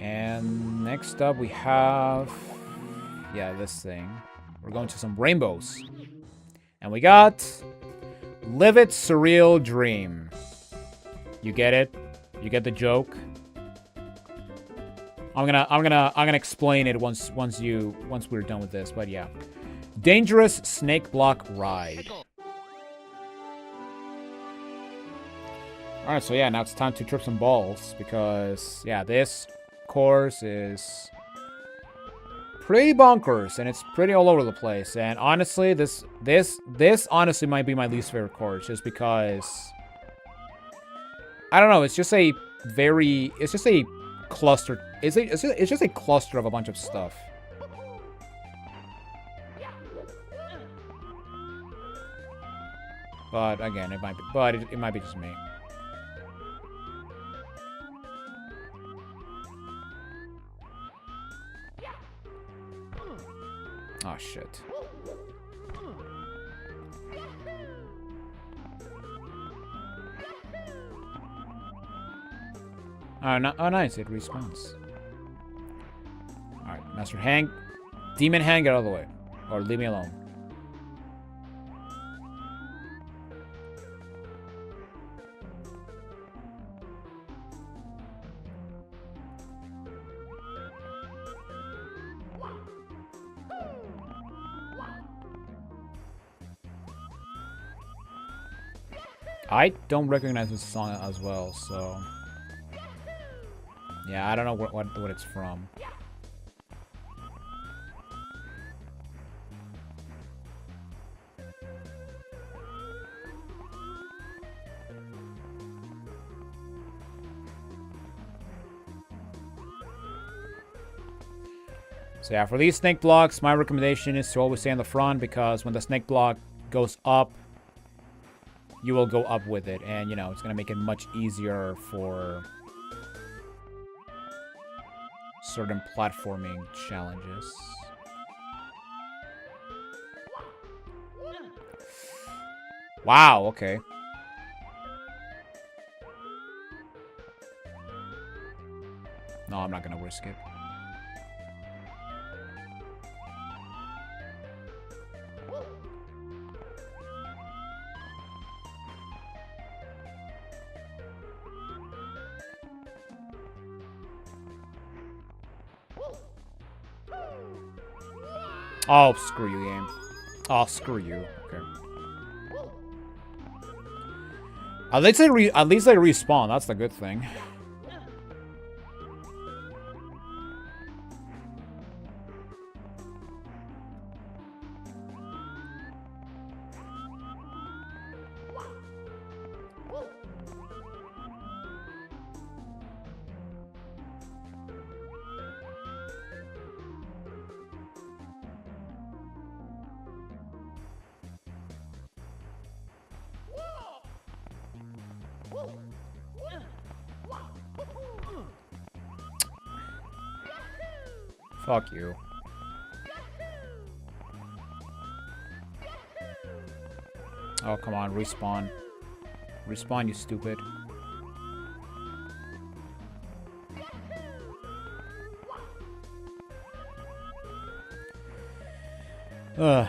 And next up we have... yeah, this thing. We're going to some rainbows. And we got... Live It Surreal Dream. You get it? You get the joke? I'm gonna explain it once we're done with this, but yeah. Dangerous snake block ride. Alright, so yeah, now it's time to trip some balls because yeah, this course is pretty bonkers and it's pretty all over the place. And honestly, this honestly might be my least favorite course just because I don't know, it's just a cluster. It's just a cluster of a bunch of stuff. But again, it might be just me. Oh shit. Oh, no, oh nice, it respawns. Alright, Master Hank. Demon Hank, get out of the way. Or leave me alone. I don't recognize this song as well, so... yeah, I don't know what it's from. So yeah, for these snake blocks, my recommendation is to always stay in the front because when the snake block goes up, you will go up with it. And, you know, it's going to make it much easier for certain platforming challenges. Wow, okay. No, I'm not going to risk it. Oh, screw you, game. Oh, screw you. Okay. At least they respawn. That's the good thing. Fuck you. Oh, come on, respawn. Respawn, you stupid. Ugh.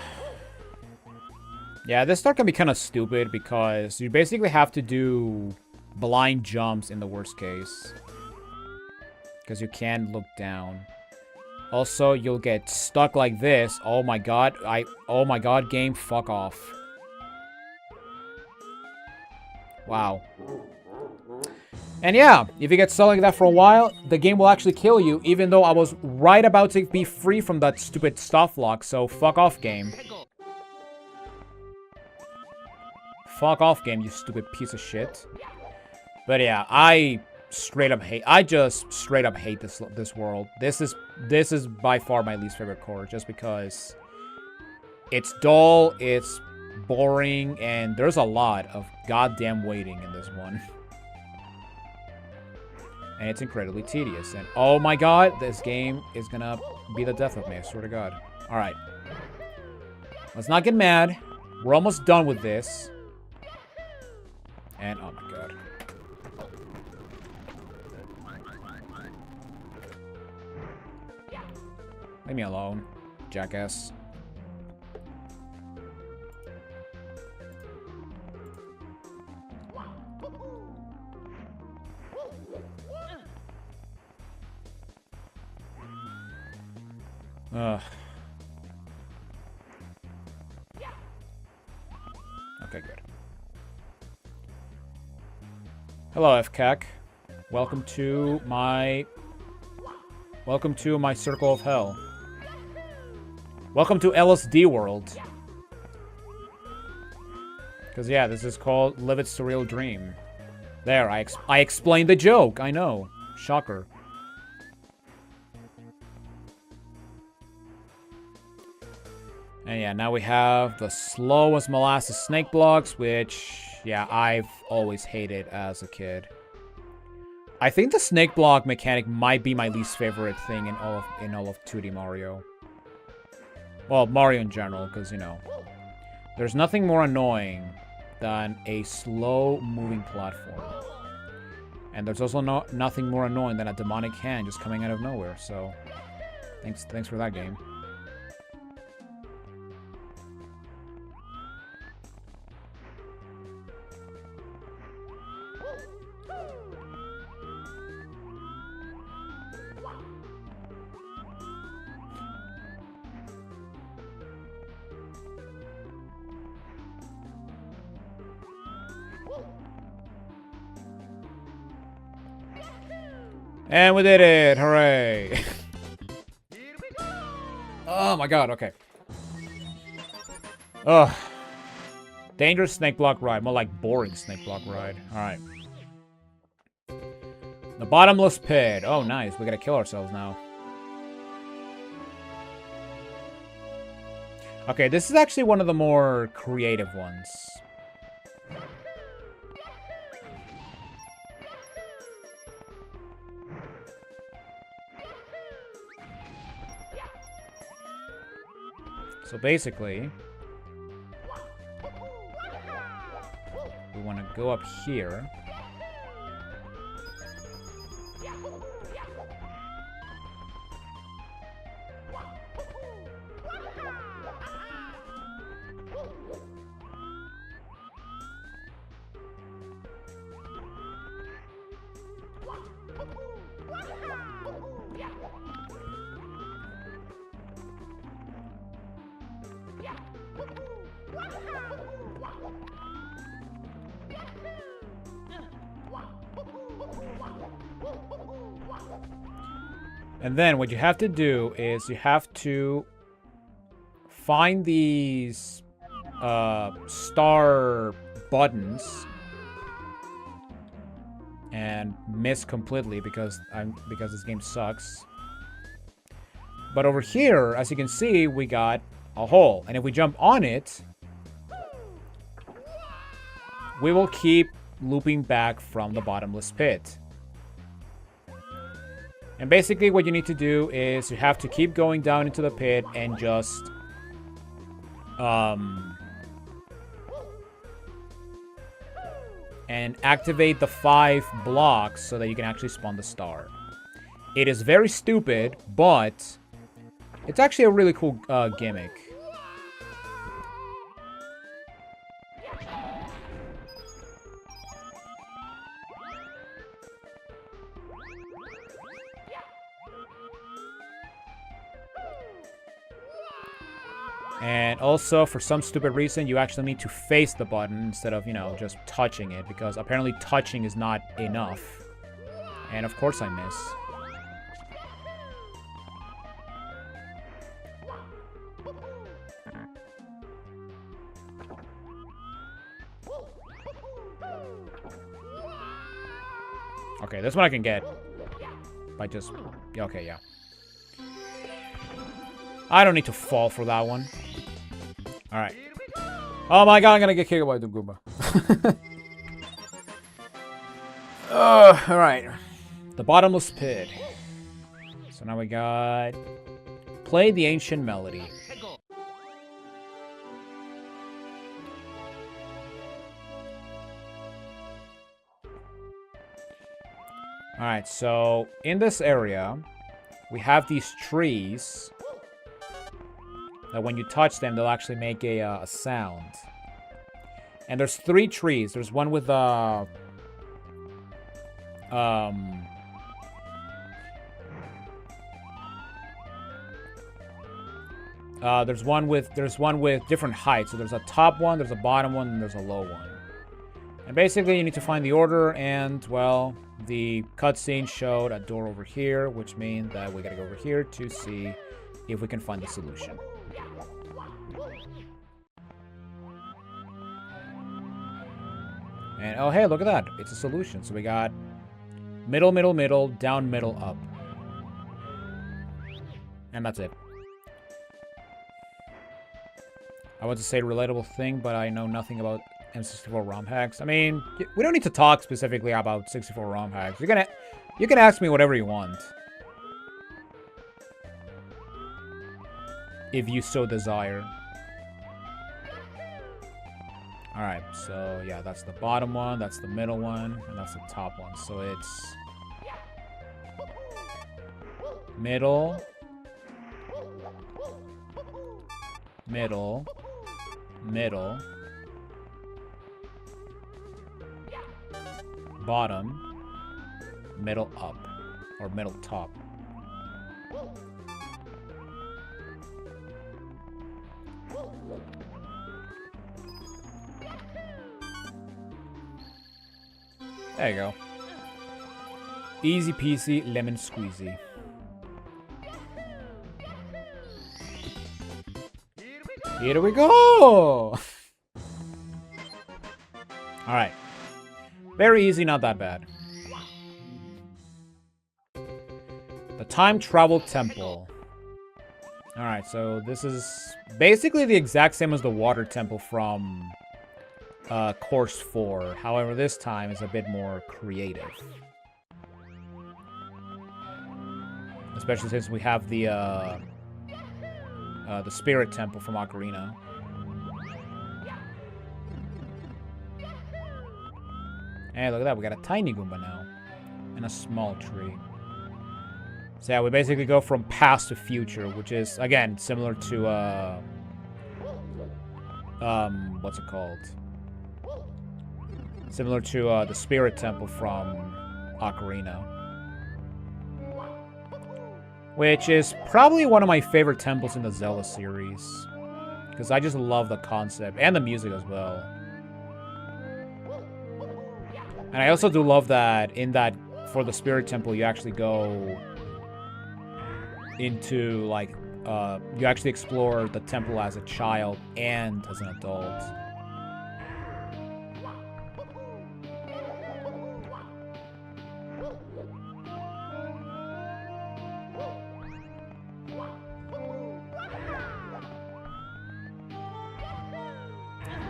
Yeah, this start can be kind of stupid because you basically have to do blind jumps in the worst case. Because you can't look down. Also, you'll get stuck like this. Oh my god. Oh my god, game, fuck off. Wow. And yeah, if you get stuck like that for a while, the game will actually kill you, even though I was right about to be free from that stupid stuff lock, so fuck off, game. Fuck off, game, you stupid piece of shit. But yeah, I just straight up hate this world. This is by far my least favorite core, just because it's dull, it's boring, and there's a lot of goddamn waiting in this one. And it's incredibly tedious. And oh my god, this game is gonna be the death of me, I swear to god. Alright. Let's not get mad. We're almost done with this. And oh my god. Leave me alone, jackass. Ugh. Okay, good. Hello, FCAC. Welcome to my circle of hell. Welcome to LSD world. Because, yeah, this is called Live Its Surreal Dream. There, I explained the joke. I know. Shocker. And yeah, now we have the slow as molasses snake blocks, which, yeah, I've always hated as a kid. I think the snake block mechanic might be my least favorite thing in all of 2D Mario. Well, Mario in general, because, you know, there's nothing more annoying than a slow-moving platform. And there's also nothing more annoying than a demonic hand just coming out of nowhere, so thanks for that game. And we did it! Hooray! Oh my god, okay. Ugh. Dangerous snake block ride. More like boring snake block ride. Alright. The bottomless pit. Oh, nice. We gotta kill ourselves now. Okay, this is actually one of the more creative ones. So basically, we want to go up here. And then what you have to do is you have to find these star buttons and miss completely because this game sucks. But over here, as you can see, we got a hole, and if we jump on it, we will keep looping back from the bottomless pit. And basically what you need to do is you have to keep going down into the pit and just and activate the 5 blocks so that you can actually spawn the star. It is very stupid, but it's actually a really cool gimmick. And also, for some stupid reason, you actually need to face the button instead of, you know, just touching it, because apparently touching is not enough. And of course I miss. Okay, this one I can get by just... Okay, yeah. I don't need to fall for that one. Alright. Oh my god, I'm gonna get kicked by the Goomba. Alright. The bottomless pit. So now we got... Play the ancient melody. Alright, so in this area, we have these trees that when you touch them, they'll actually make a sound. And there's 3 trees. There's one with there's one with different heights. So there's a top one, there's a bottom one, and there's a low one. And basically, you need to find the order, and, well, the cutscene showed a door over here, which means that we gotta go over here to see if we can find the solution. And, oh, hey, look at that. It's a solution. So we got middle, middle, middle, down, middle, up. And that's it. I want to say a relatable thing, but I know nothing about M64 ROM hacks. I mean, we don't need to talk specifically about 64 ROM hacks. You can ask me whatever you want. If you so desire. Alright, so yeah, that's the bottom one, that's the middle one, and that's the top one. So it's middle, middle, middle, bottom, middle up, or middle top. There you go. Easy peasy, lemon squeezy. Here we go! Alright. Very easy, not that bad. The Time Travel Temple. Alright, so this is basically the exact same as the Water Temple from Course 4. However, this time is a bit more creative. Especially since we have the Spirit Temple from Ocarina. Hey, look at that. We got a tiny Goomba now. And a small tree. So yeah, we basically go from past to future, which is, again, similar to, what's it called? Similar to the Spirit Temple from Ocarina. Which is probably one of my favorite temples in the Zelda series. Because I just love the concept, and the music as well. And I also do love that, for the Spirit Temple, you actually go into, like, you actually explore the temple as a child and as an adult.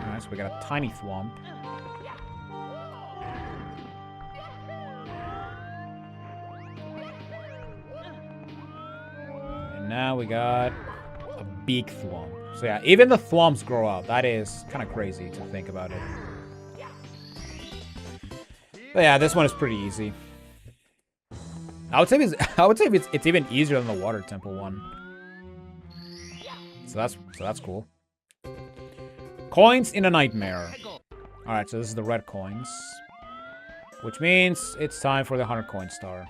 Alright, so we got a tiny thwomp. Now we got a big thwomp. So yeah, even the thwomps grow up. That is kind of crazy to think about it. But yeah, this one is pretty easy. I would say it's even easier than the Water Temple one. So that's cool. Coins in a nightmare. All right, so this is the red coins, which means it's time for the 100 coin star.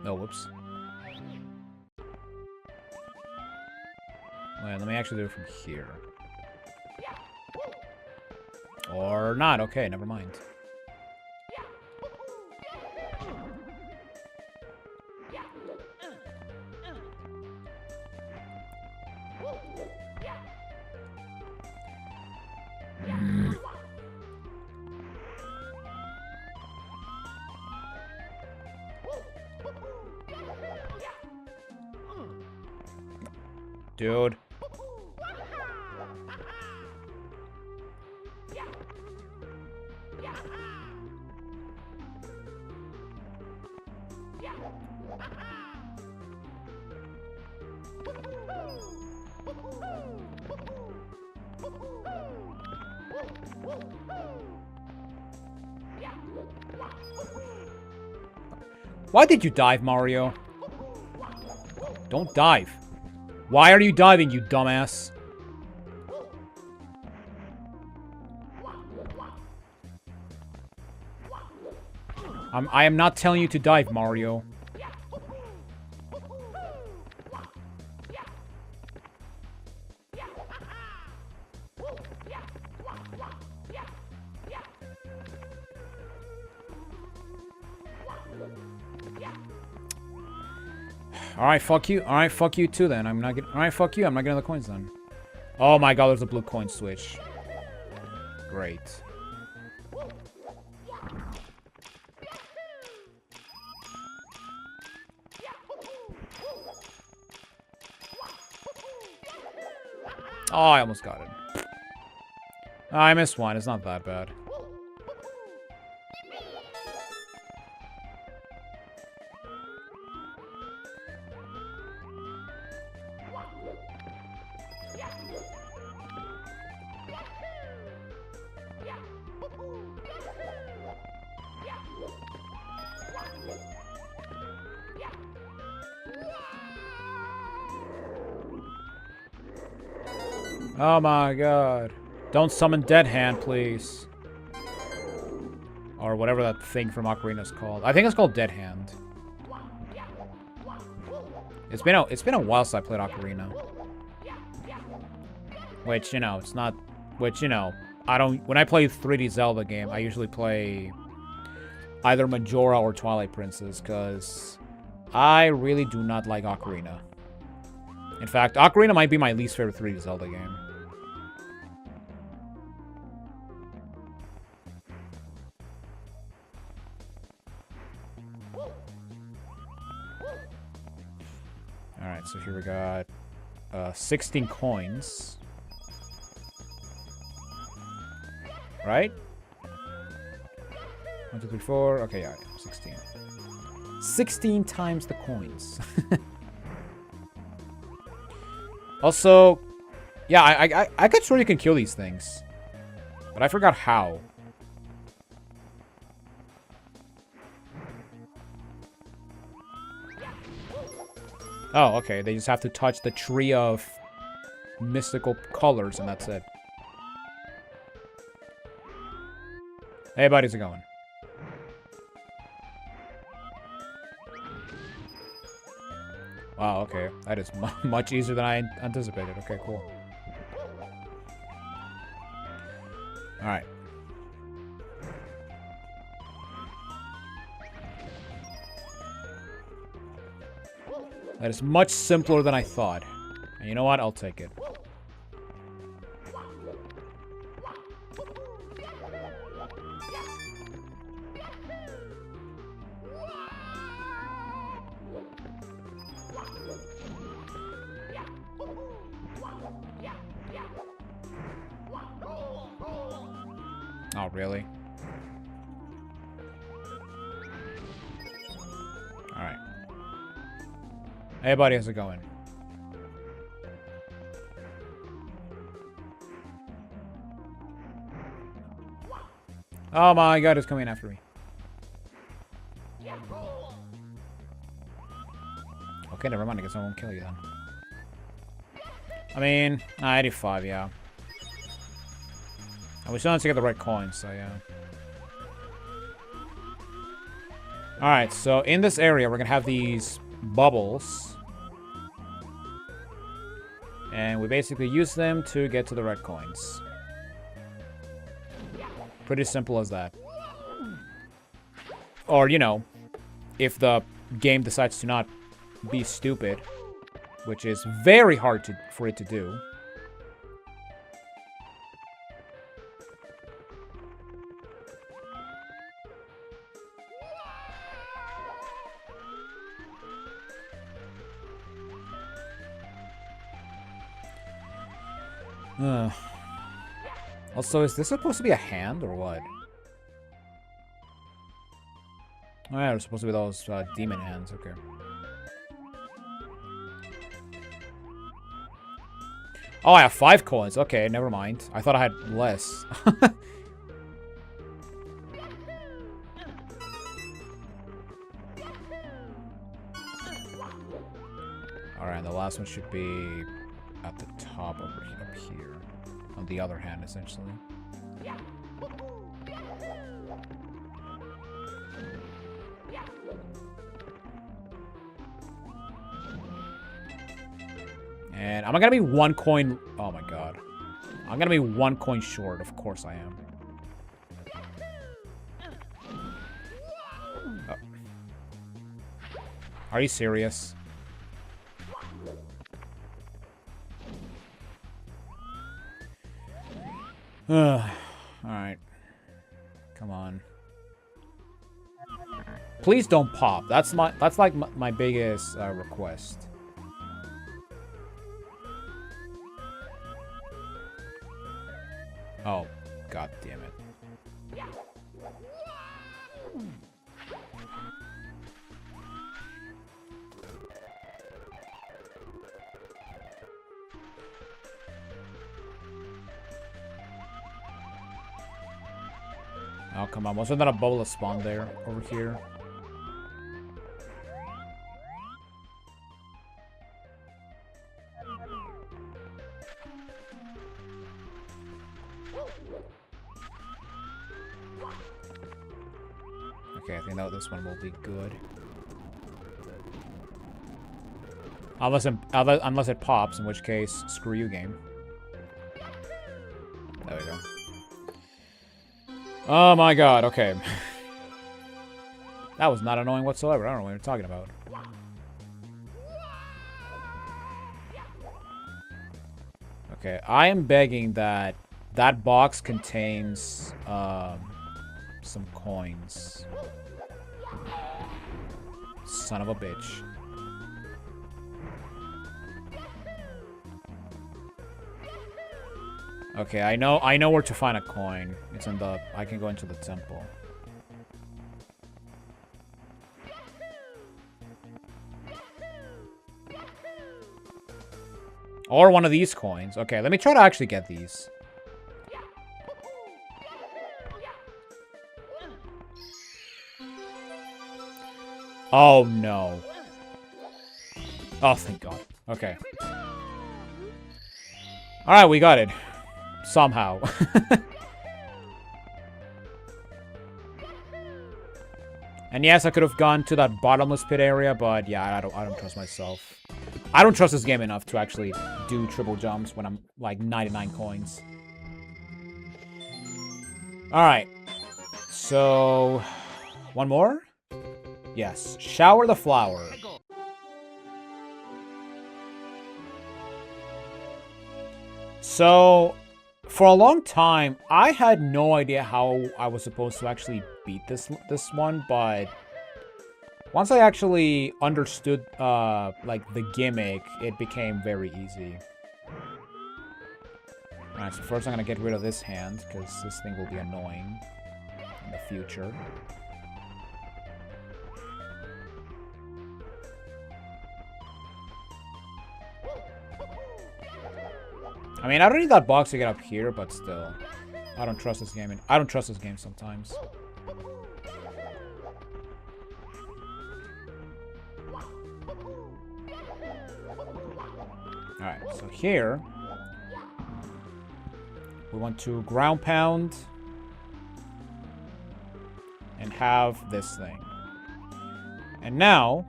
Oh, whoops. Well, let me actually do it from here. Or not. Okay, never mind. Dude. Why did you dive, Mario? Don't dive. Why are you diving, you dumbass? I am not telling you to dive, Mario. Alright, fuck you. Alright, fuck you too then. I'm not getting. Alright, fuck you. I'm not getting the coins then. Oh my god, there's a blue coin switch. Great. Oh, I almost got it. Oh, I missed one. It's not that bad. Oh my god. Don't summon Dead Hand, please. Or whatever that thing from Ocarina is called. I think it's called Dead Hand. It's been a while since I played Ocarina. Which, you know, it's not... Which, you know, I don't... When I play 3D Zelda game, I usually play either Majora or Twilight Princess, because I really do not like Ocarina. In fact, Ocarina might be my least favorite 3D Zelda game. Alright, so here we got 16 coins. Right? 1, 2, 3, 4. Okay, yeah, 16. 16 times the coins. Also, yeah, I could sure you can kill these things. But I forgot how. Oh, okay. They just have to touch the tree of mystical colors, and that's it. Hey, buddy, how's it going? Wow, okay. That is much easier than I anticipated. Okay, cool. Alright. That is much simpler than I thought. And you know what? I'll take it. Oh, really? Alright. Hey, buddy, how's it going? Oh my god, it's coming after me. Okay, never mind. I guess I won't kill you then. I mean, 85, yeah. I was trying to get the right coins, so yeah. Alright, so in this area, we're gonna have these bubbles. And we basically use them to get to the red coins. Pretty simple as that. Or, you know, if the game decides to not be stupid, which is very hard for it to do. Also, is this supposed to be a hand or what? Oh yeah, they're supposed to be those demon hands, okay. Oh, I have 5 coins. Okay, never mind. I thought I had less. Alright, and the last one should be at the top over here, up here. On the other hand, essentially. And am I gonna be 1 coin? Oh my god. I'm gonna be 1 coin short. Of course I am. Oh. Are you serious? Alright. Come on. Please don't pop. That's like my biggest request. Oh, god damn it. Oh, come on. Wasn't that a bubble that spawned there over here? Okay, I think that this one will be good. Unless it pops, in which case, screw you, game. There we go. Oh my god, okay. That was not annoying whatsoever. I don't know what you're talking about. Okay, I am begging that that box contains some coins. Son of a bitch. Okay, I know where to find a coin. It's in the... I can go into the temple. Or one of these coins. Okay, let me try to actually get these. Oh, no. Oh, thank God. Okay. Alright, we got it. Somehow. And yes, I could have gone to that bottomless pit area, but yeah, I don't trust myself. I don't trust this game enough to actually do triple jumps when I'm like 99 coins. Alright. So, one more? Yes. Shower the flower. So, for a long time, I had no idea how I was supposed to actually beat this one, but once I actually understood, like, the gimmick, it became very easy. Alright, so first I'm gonna get rid of this hand, because this thing will be annoying in the future. I mean, I don't need that box to get up here, but still. I don't trust this game. And I don't trust this game sometimes. Alright, so here... we want to ground pound... and have this thing. And now...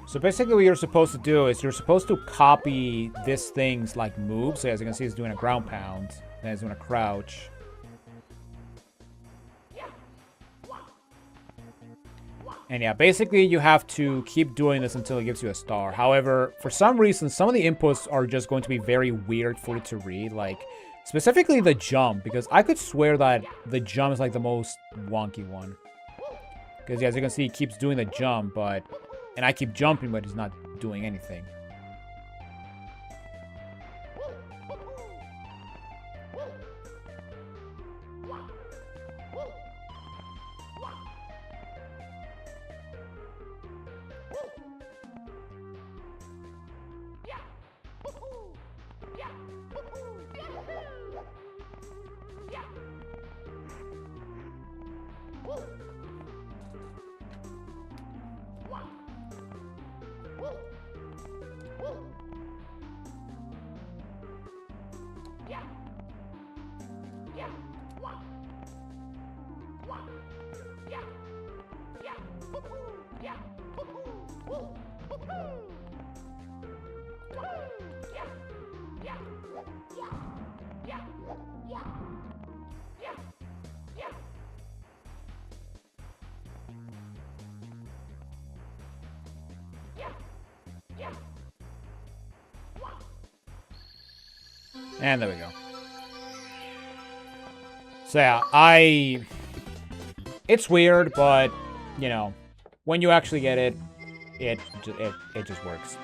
so basically what you're supposed to do is you're supposed to copy this thing's like moves. So as you can see, it's doing a ground pound. Then it's doing a crouch. And yeah, basically you have to keep doing this until it gives you a star. However, for some reason, some of the inputs are just going to be very weird for you to read. Like, specifically the jump, because I could swear that the jump is like the most wonky one. Because yeah, as you can see, he keeps doing the jump, but... And I keep jumping, but he's not doing anything. And there we go. So yeah, it's weird, but, you know, when you actually get it, it just works.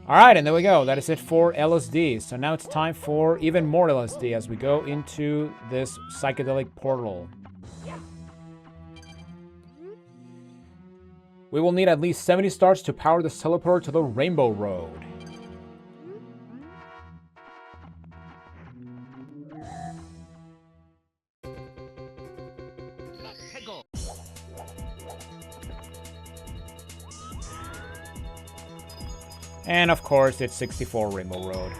Alright, and there we go. That is it for LSD. So now it's time for even more LSD as we go into this psychedelic portal. We will need at least 70 stars to power this teleporter to the Rainbow Road. And of course, it's 64 Rainbow Road,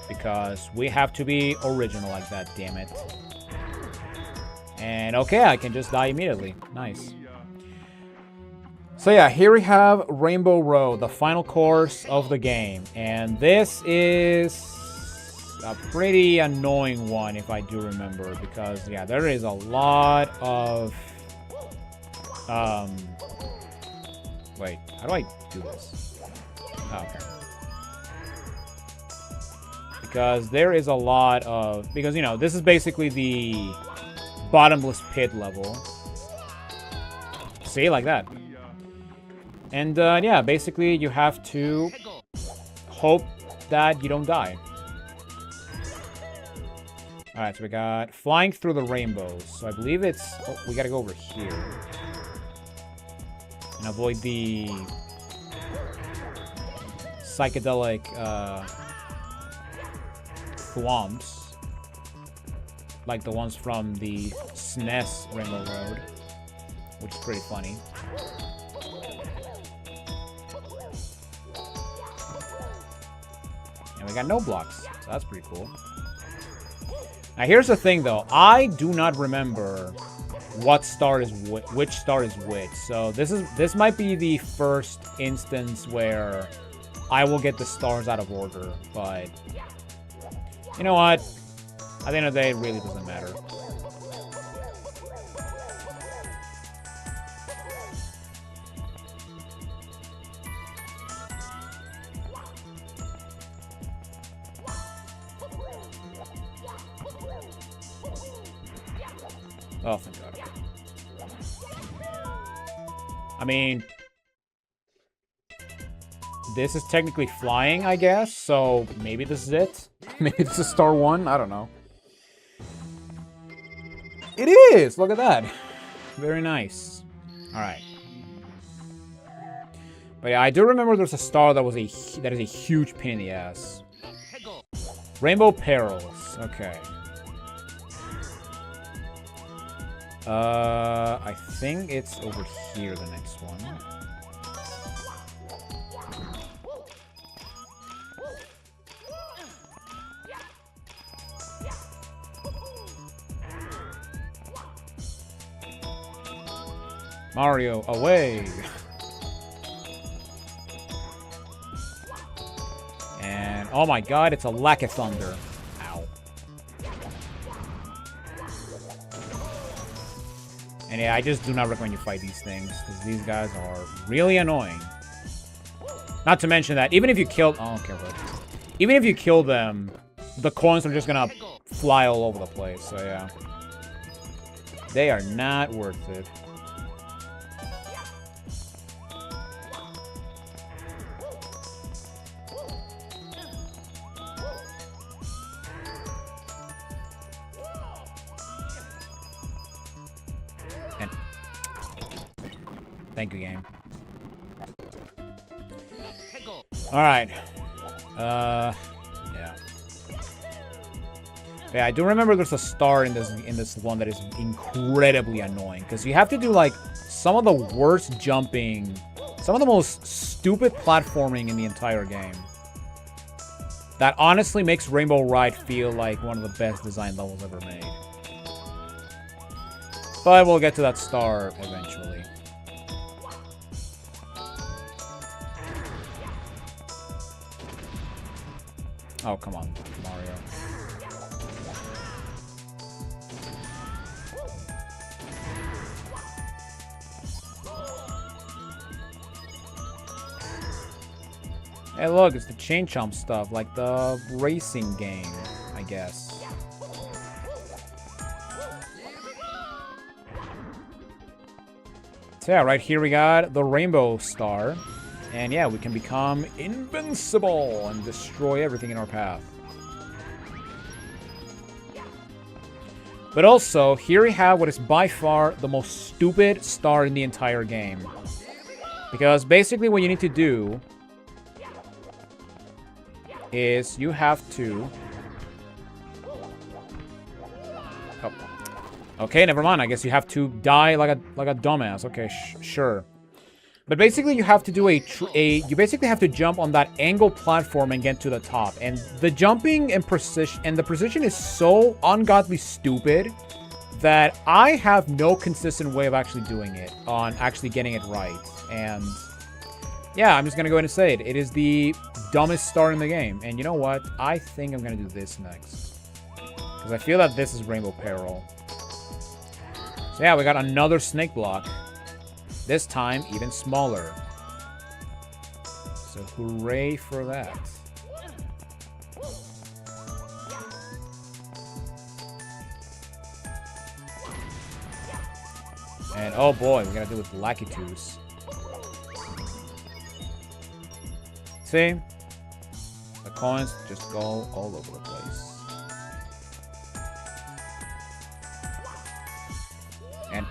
because we have to be original like that, damn it. And okay, I can just die immediately. Nice. So yeah, here we have Rainbow Road, the final course of the game. And this is a pretty annoying one, if I do remember, because yeah, there is a lot of... Wait, how do I do this? Oh, okay. Because there is a lot of... Because, you know, this is basically the bottomless pit level. See, like that. And, yeah, basically you have to hope that you don't die. Alright, so we got flying through the rainbows. So I believe it's... Oh, we gotta go over here. And avoid the... psychedelic, thwomps. Like the ones from the SNES Rainbow Road. Which is pretty funny. And we got no blocks, so that's pretty cool. Now here's the thing though, I do not remember what star is which star is which. So this might be the first instance where I will get the stars out of order, but you know what? At the end of the day, it really doesn't matter. Oh, thank God. I mean, this is technically flying, I guess, so maybe this is it. Maybe this is star 1, I don't know. It is! Look at that. Very nice. Alright. But yeah, I do remember there's a star that is a huge pain in the ass. Rainbow Perils. Okay. I think it's over here, the next one. Mario, away! And, oh my god, it's a lack of thunder. And yeah, I just do not recommend you fight these things, because these guys are really annoying. Not to mention that, even if you kill... Oh, okay, but... Even if you kill them, the coins are just gonna fly all over the place, so yeah. They are not worth it. And thank you, game. Alright. Yeah. Yeah, I do remember there's a star in this one that is incredibly annoying. Because you have to do, like, some of the worst jumping, some of the most stupid platforming in the entire game. That honestly makes Rainbow Ride feel like one of the best design levels ever made. But we'll get to that star eventually. Oh, come on, Mario. Hey, look, it's the chain chomp stuff, like the racing game, I guess. So yeah, right here we got the rainbow star. And yeah, we can become invincible and destroy everything in our path. But also, here we have what is by far the most stupid star in the entire game. Because basically what you need to do is you have to... Oh. Okay, never mind. I guess you have to die like a dumbass. Okay, sure. But basically, you have to do you basically have to jump on that angle platform and get to the top. And the jumping and the precision is so ungodly stupid that I have no consistent way of actually doing it, on actually getting it right. And yeah, I'm just gonna go ahead and say it. It is the dumbest star in the game. And you know what? I think I'm gonna do this next, because I feel that this is Rainbow Peril. So yeah, we got another snake block. This time, even smaller. So, hooray for that. And, oh boy, we gotta deal with Lakitus. See? The coins just go all over the place. And...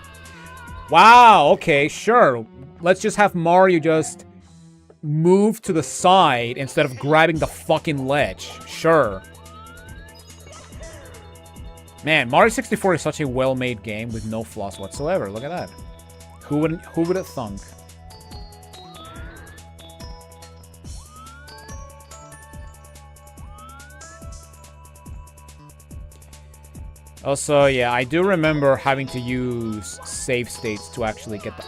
wow, okay, sure. Let's just have Mario just move to the side instead of grabbing the fucking ledge. Sure. Man, Mario 64 is such a well-made game with no flaws whatsoever. Look at that. Who would have thunk? Also, yeah, I do remember having to use save states to actually get the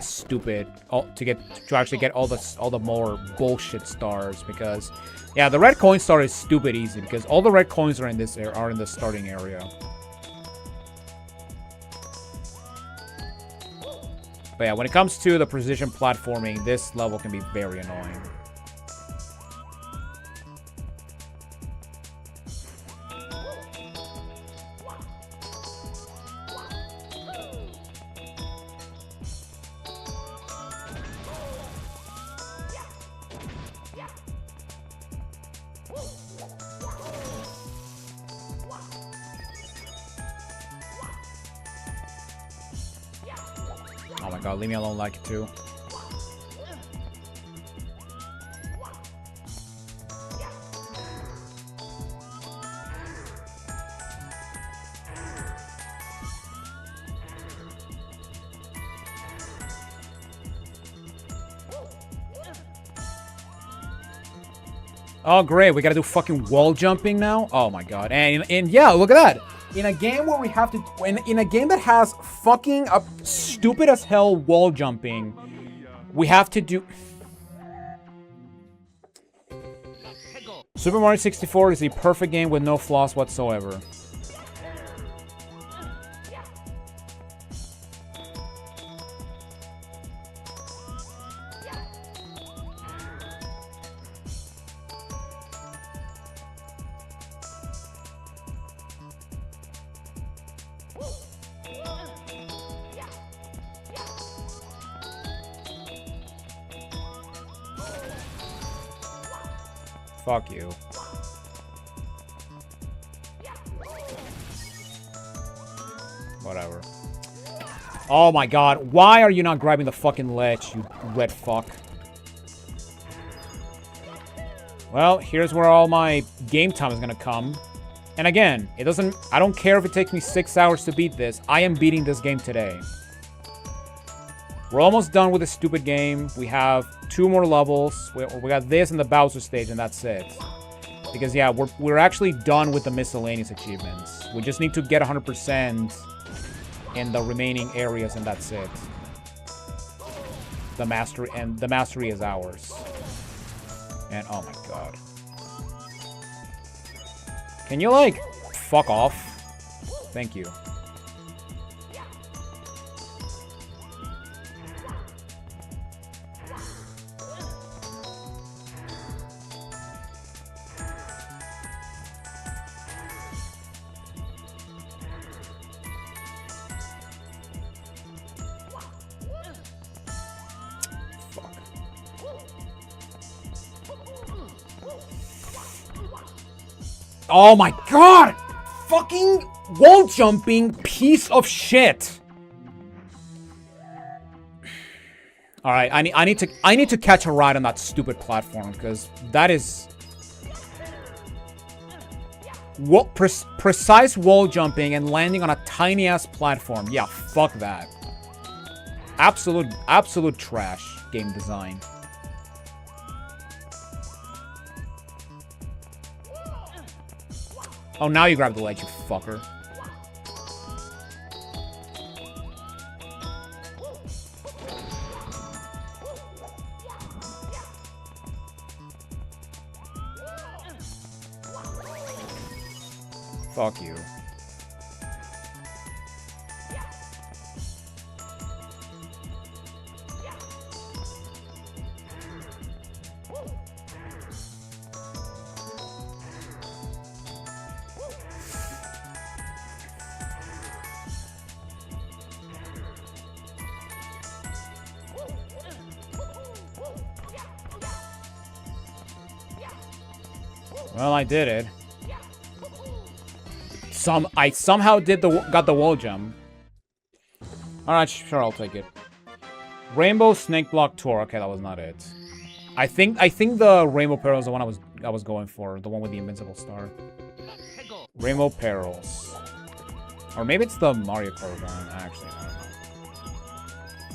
stupid, to actually get all the more bullshit stars, because yeah, the red coin star is stupid easy because all the red coins are in this are in the starting area. But yeah, when it comes to the precision platforming, this level can be very annoying. Oh my god, leave me alone like it too. Oh great, we gotta do fucking wall jumping now? Oh my god. And yeah, look at that. In a game where we have to, in a game that has fucking stupid as hell wall jumping, we have to do... Super Mario 64 is the perfect game with no flaws whatsoever. Fuck you. Whatever. Oh my god. Why are you not grabbing the fucking ledge, you red fuck? Well, here's where all my game time is gonna come. And again, it doesn't... I don't care if it takes me 6 hours to beat this. I am beating this game today. We're almost done with this stupid game. We have 2 more levels. We got this and the Bowser stage, and that's it. Because, yeah, we're actually done with the miscellaneous achievements. We just need to get 100% in the remaining areas, and that's it. The mastery is ours. And, oh my god. Can you, like, fuck off? Thank you. Oh my god! Fucking wall jumping piece of shit! Alright, I need to catch a ride on that stupid platform, because that is... precise wall jumping and landing on a tiny ass platform. Yeah, fuck that. Absolute trash game design. Oh, now you grab the ledge, you fucker. Fuck you. Well, I did it. I somehow got the wall jump. Alright, sure, I'll take it. Rainbow Snake Block Tour. Okay, that was not it. I think the Rainbow Peril is the one I was going for. The one with the invincible star. Rainbow Perils. Or maybe it's the Mario Kart one. Actually,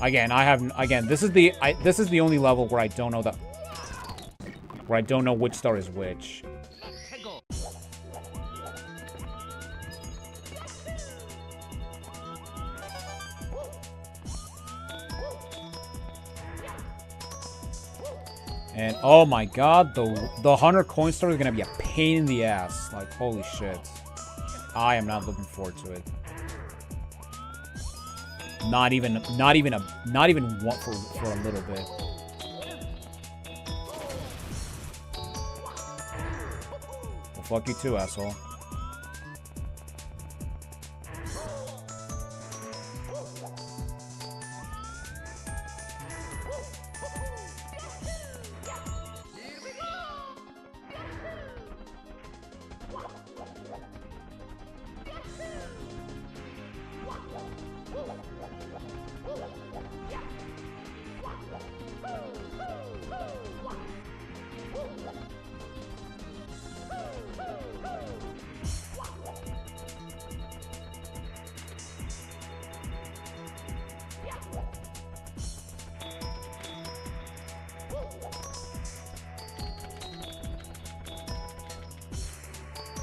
I don't know. Again, this is the only level where I don't know which star is which. And oh my god, the 100 coin store is gonna be a pain in the ass. Like, holy shit. I am not looking forward to it. Not even one for a little bit. Well, fuck you too, asshole.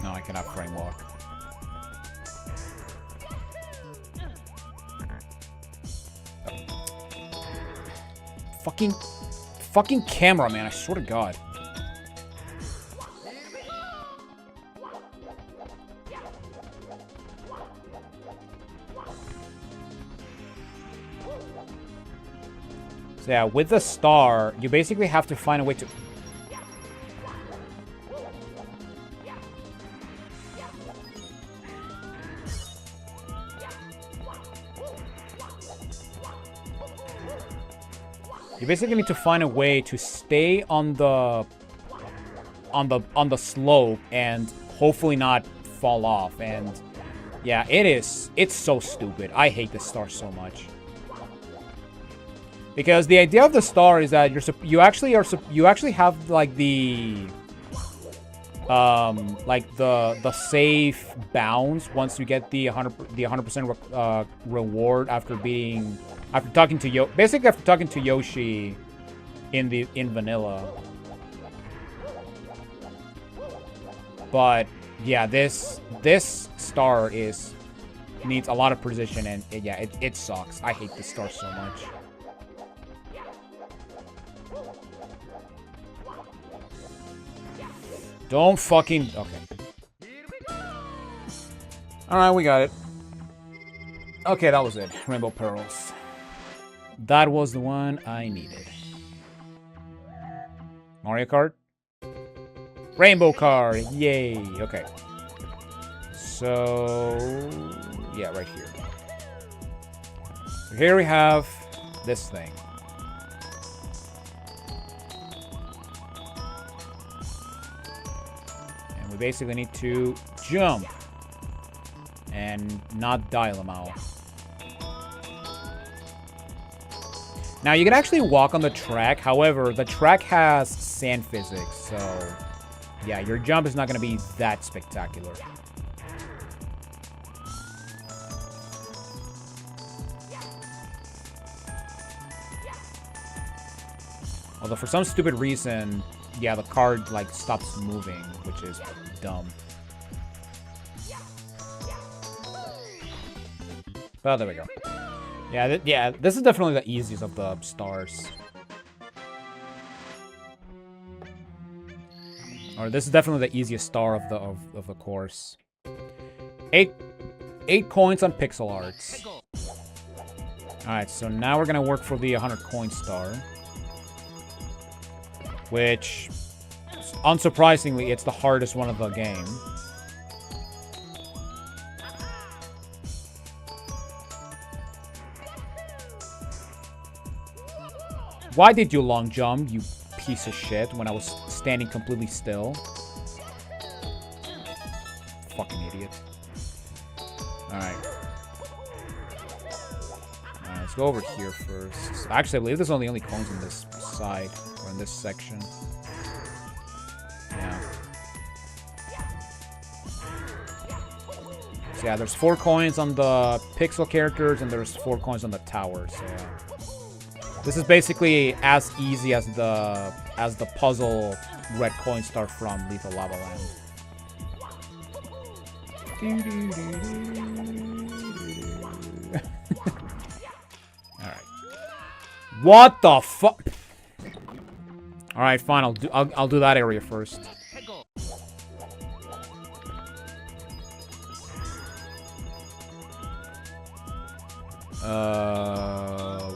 No, I cannot frame walk. Fucking camera, man, I swear to God. So yeah, with the star, you basically have to find a way to... You basically need to find a way to stay on the on the slope and hopefully not fall off. And yeah, it's so stupid. I hate this star so much. Because the idea of the star is that you actually have like the safe bounce once you get the 100% reward after talking to Yoshi in vanilla. But yeah, this star needs a lot of precision, and it sucks. I hate this star so much. Don't fucking... Okay. Alright, we got it. Okay, that was it. Rainbow Pearls. That was the one I needed. Mario Kart? Rainbow card! Yay! Okay. So... yeah, right here. So here we have this thing. We basically need to jump and not die Lamau. Now you can actually walk on the track, however, the track has sand physics, so yeah, your jump is not going to be that spectacular. Although for some stupid reason, yeah, the card, like, stops moving, which is dumb. Well, there we go. Yeah, this is definitely the easiest of the stars. Or this is definitely the easiest star of the course. 8 coins on pixel arts. Alright, so now we're gonna work for the 100 coin star. Which, unsurprisingly, it's the hardest one of the game. Why did you long jump, you piece of shit, when I was standing completely still? Fucking idiot. Alright. Let's go over here first. Actually, I believe there's only coins on this side. Or in this section. Yeah. So yeah, there's 4 coins on the pixel characters, and there's 4 coins on the tower, so yeah. This is basically as easy as the puzzle red coin star from Lethal Lava Land. Alright. What the fuck? Alright, fine, I'll do that area first.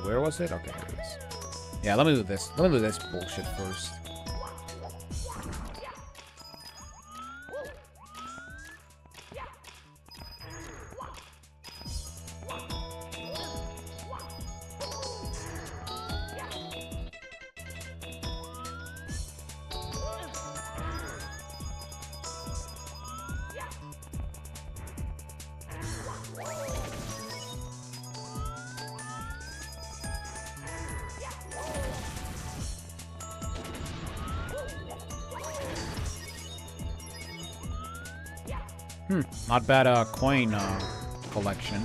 Where was it? Okay, here it is. Yeah, let me do this. Let me do this bullshit first. Not bad coin collection.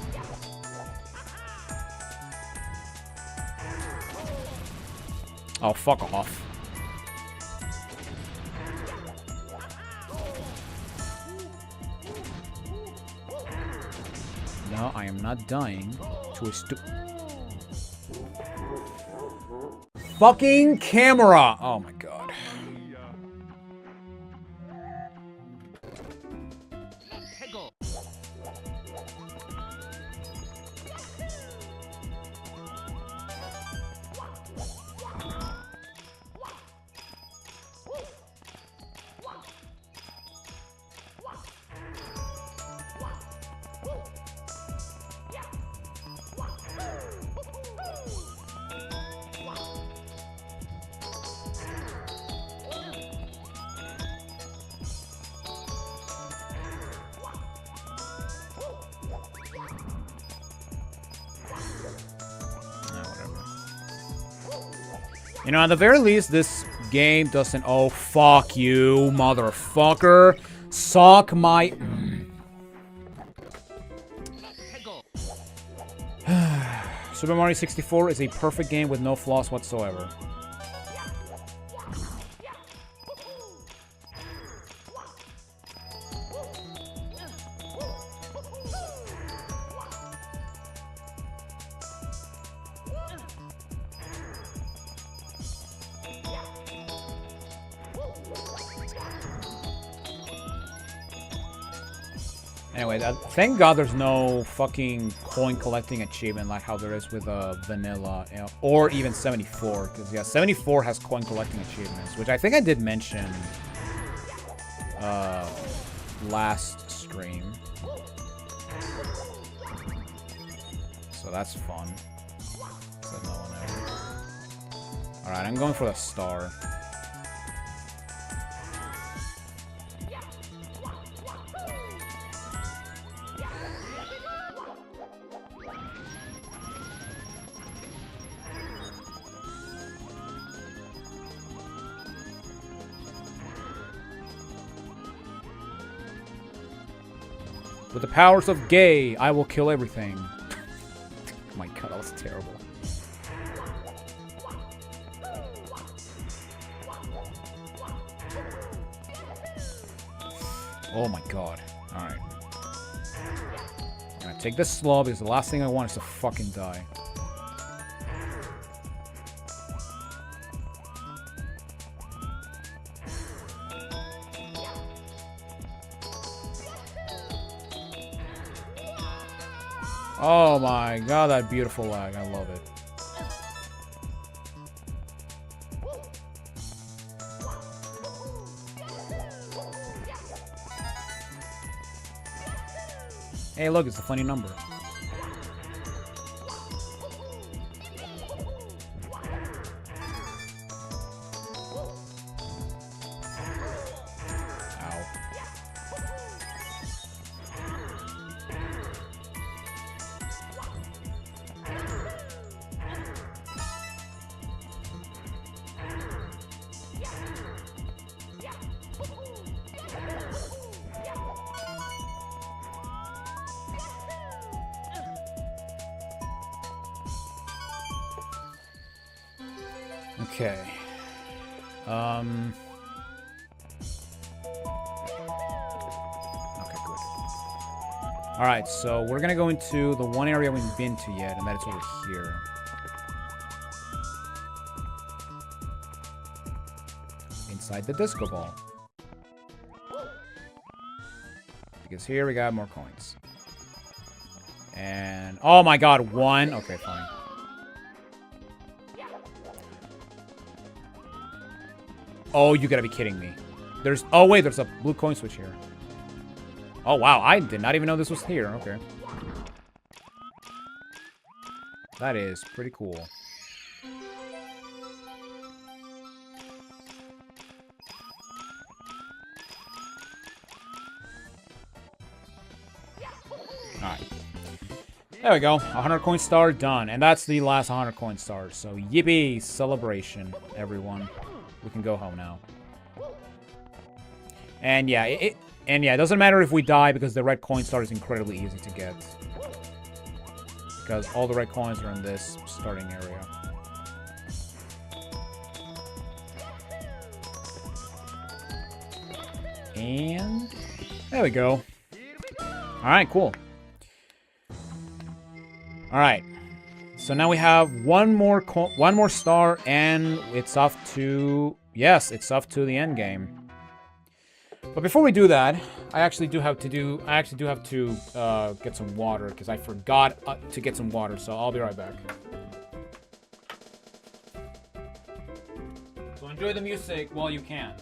Oh, fuck off. No, I am not dying to a fucking camera! Oh my god. You know, at the very least, this game doesn't... Oh, fuck you, motherfucker. Suck my... Super Mario 64 is a perfect game with no flaws whatsoever. Anyway, thank God there's no fucking coin collecting achievement like how there is with vanilla, you know, or even 74. Because yeah, 74 has coin collecting achievements, which I think I did mention last stream. So that's fun. So no one ever. All right, I'm going for the star. With the powers of gay, I will kill everything. Oh my god, that was terrible. Oh my god. Alright. I'm gonna take this slow because the last thing I want is to fucking die. Oh my god, that beautiful lag. I love it. Hey, look, it's a funny number. Okay. Okay, good. Alright, so we're gonna go into the one area we haven't been to yet, and that is over here. Inside the disco ball. Because here we got more coins. And... oh my god, one! Okay, fine. Oh, you gotta be kidding me. There's... oh, wait, there's a blue coin switch here. Oh, wow, I did not even know this was here. Okay. That is pretty cool. Alright. There we go. 100 coin star done. And that's the last 100 coin stars. So, yippee! Celebration, everyone. We can go home now. And yeah, it doesn't matter if we die because the red coin star is incredibly easy to get. Because all the red coins are in this starting area. And there we go. Alright, cool. Alright. So now we have one more star, and it's off to... yes, it's off to the end game. But before we do that, I actually do have to get some water, because I forgot to get some water, so I'll be right back. So enjoy the music while you can.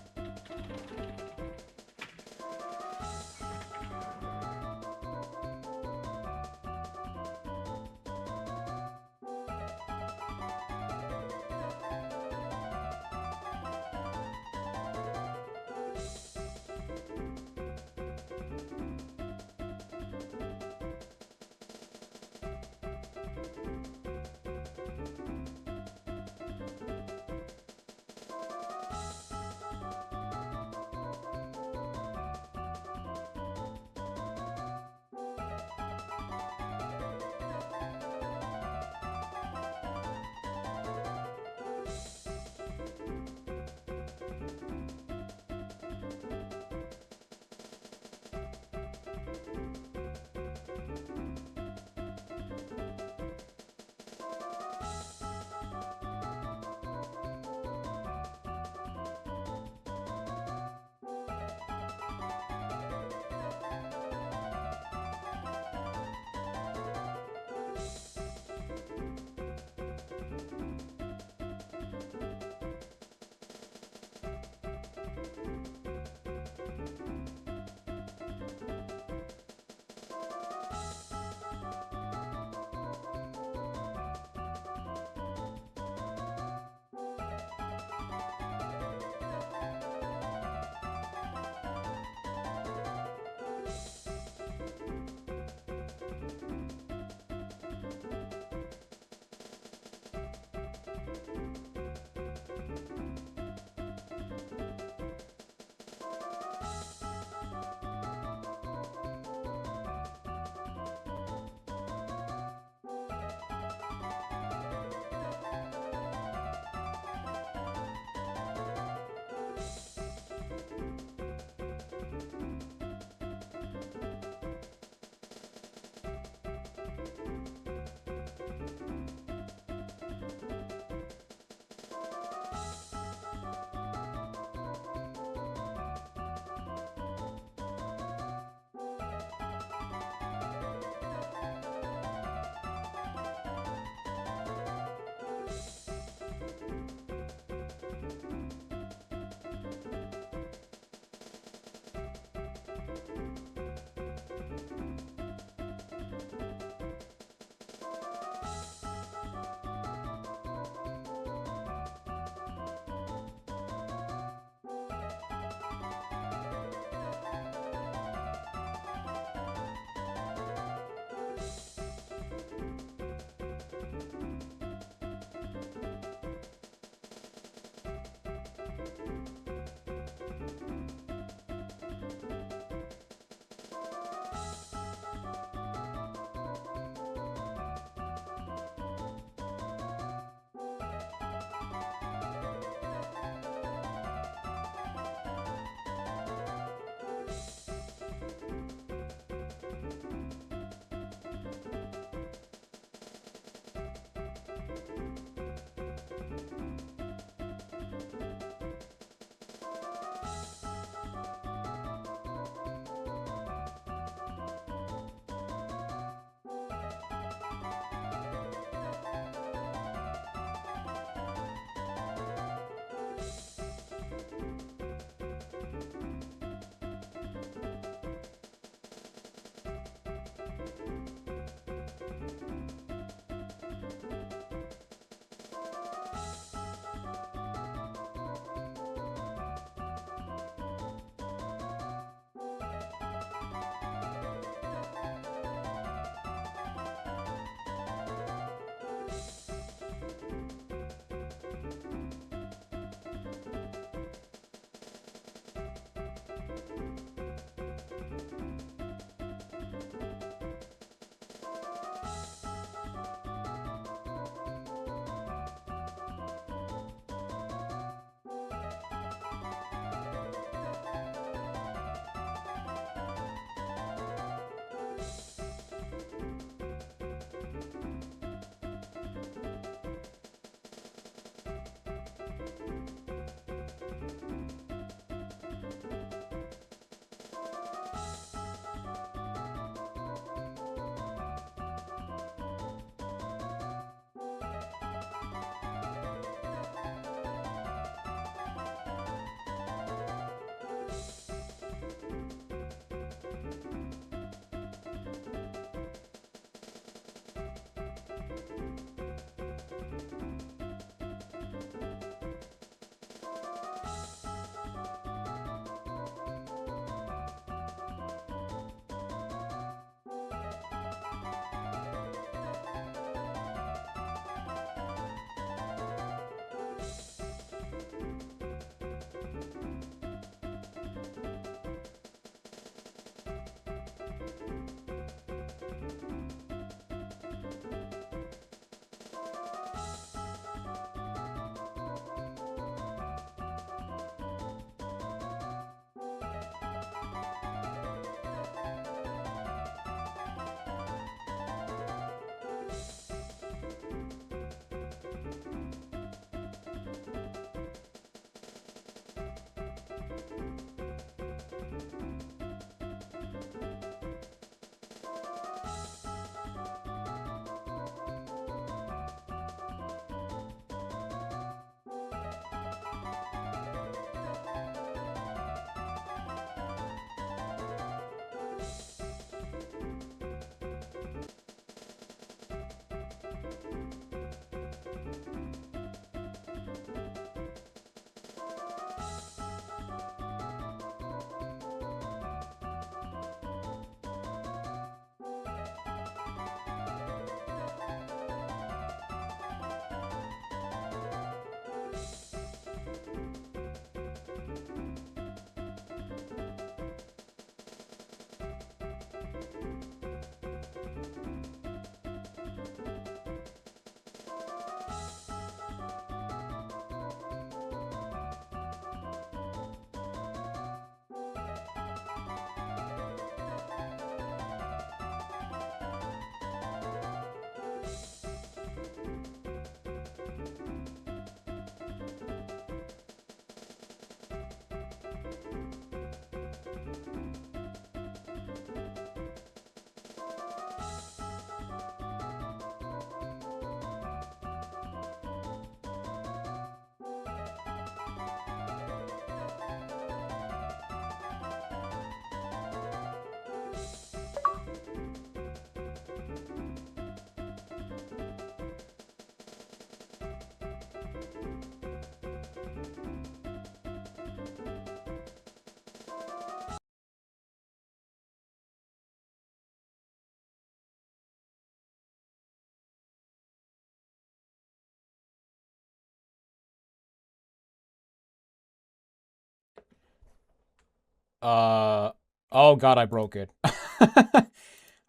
Oh god, I broke it.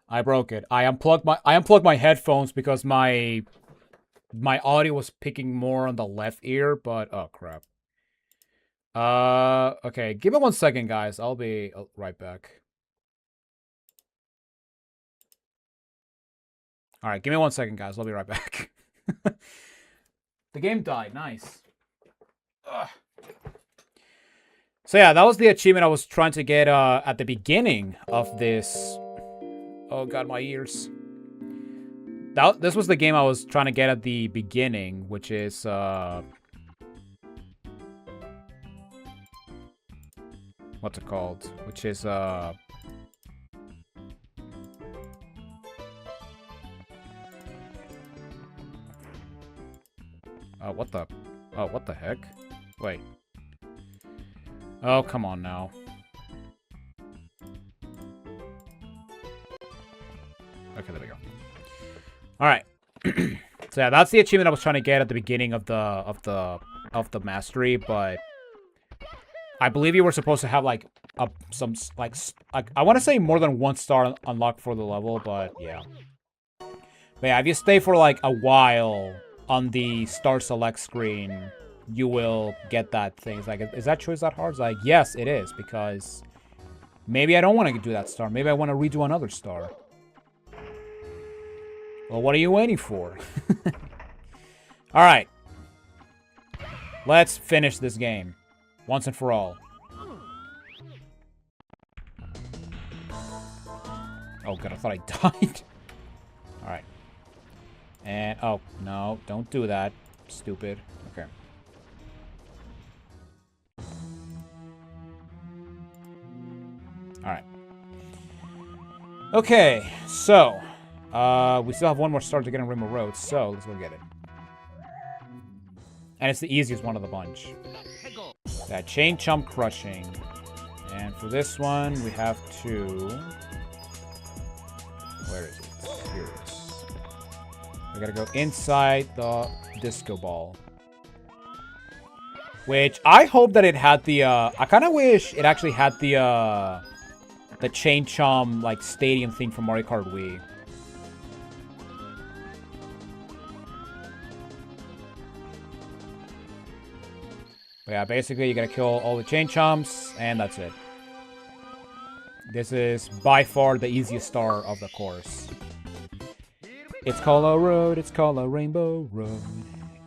I broke it. I unplugged my headphones because my audio was picking more on the left ear, but oh crap. Okay, give me 1 second, guys. I'll be right back. All right, give me 1 second, guys. I'll be right back. The game died. Nice. Ugh. So yeah, that was the achievement I was trying to get at the beginning of this. Oh god, my ears. This was the game I was trying to get at the beginning, which is what's it called? Which is What the... Oh, what the heck? Wait. Oh, come on now. Okay, there we go. Alright. So yeah, that's the achievement I was trying to get at the beginning of the mastery, but I believe you were supposed to have like some I want to say more than 1 star unlocked for the level, but yeah. But yeah, if you stay for like a while on the star select screen, you will get that thing. It's like, is that choice that hard? It's like, yes, it is, because maybe I don't want to do that star. Maybe I want to redo another star. Well, what are you waiting for? Alright. Let's finish this game. Once and for all. Oh god, I thought I died. Alright. And, oh, no, don't do that. Stupid. Okay. Alright. Okay, so... we still have 1 more star to get on Rainbow Road, so let's go get it. And it's the easiest one of the bunch. That Chain Chomp Crushing. And for this one, we have to... Where is it? Here it is. We gotta go inside the disco ball. Which, I hope that it had the, I kinda wish it actually had the Chain Chomp, like, stadium thing from Mario Kart Wii. But yeah, basically you gotta kill all the Chain Chomps, and that's it. This is by far the easiest star of the course. It's called a road, it's called a Rainbow Road.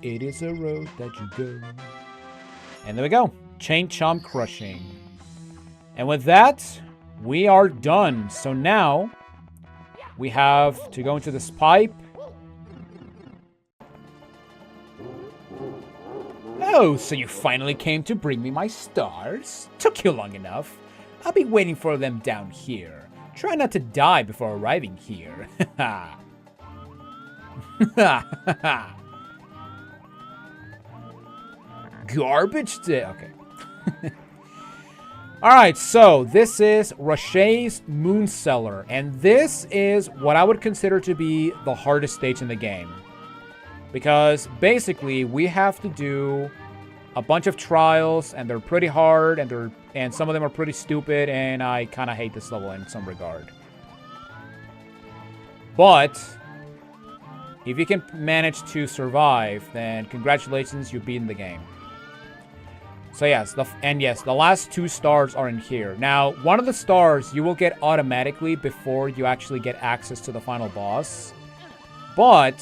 It is a road that you go. And there we go. Chain Chomp Crushing. And with that, we are done. So now, we have to go into this pipe. Oh, so you finally came to bring me my stars? Took you long enough. I'll be waiting for them down here. Try not to die before arriving here. Garbage day. Okay. Alright, so this is Rashay's Moon Cellar. And this is what I would consider to be the hardest stage in the game. Because basically we have to do a bunch of trials, and they're pretty hard, and some of them are pretty stupid, and I kind of hate this level in some regard. But if you can manage to survive, then congratulations, you've beaten the game. So yes, the last 2 stars are in here. Now, one of the stars you will get automatically before you actually get access to the final boss. But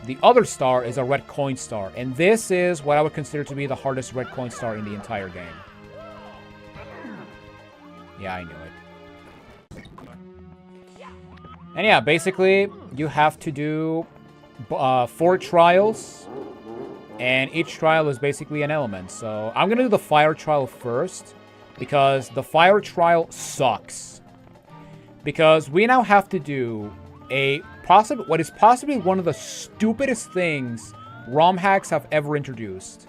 the other star is a red coin star, and this is what I would consider to be the hardest red coin star in the entire game. Yeah, I knew it. And yeah, basically, you have to do 4 trials, and each trial is basically an element. So I'm gonna do the fire trial first, because the fire trial sucks. Because we now have to do what is possibly one of the stupidest things ROM hacks have ever introduced.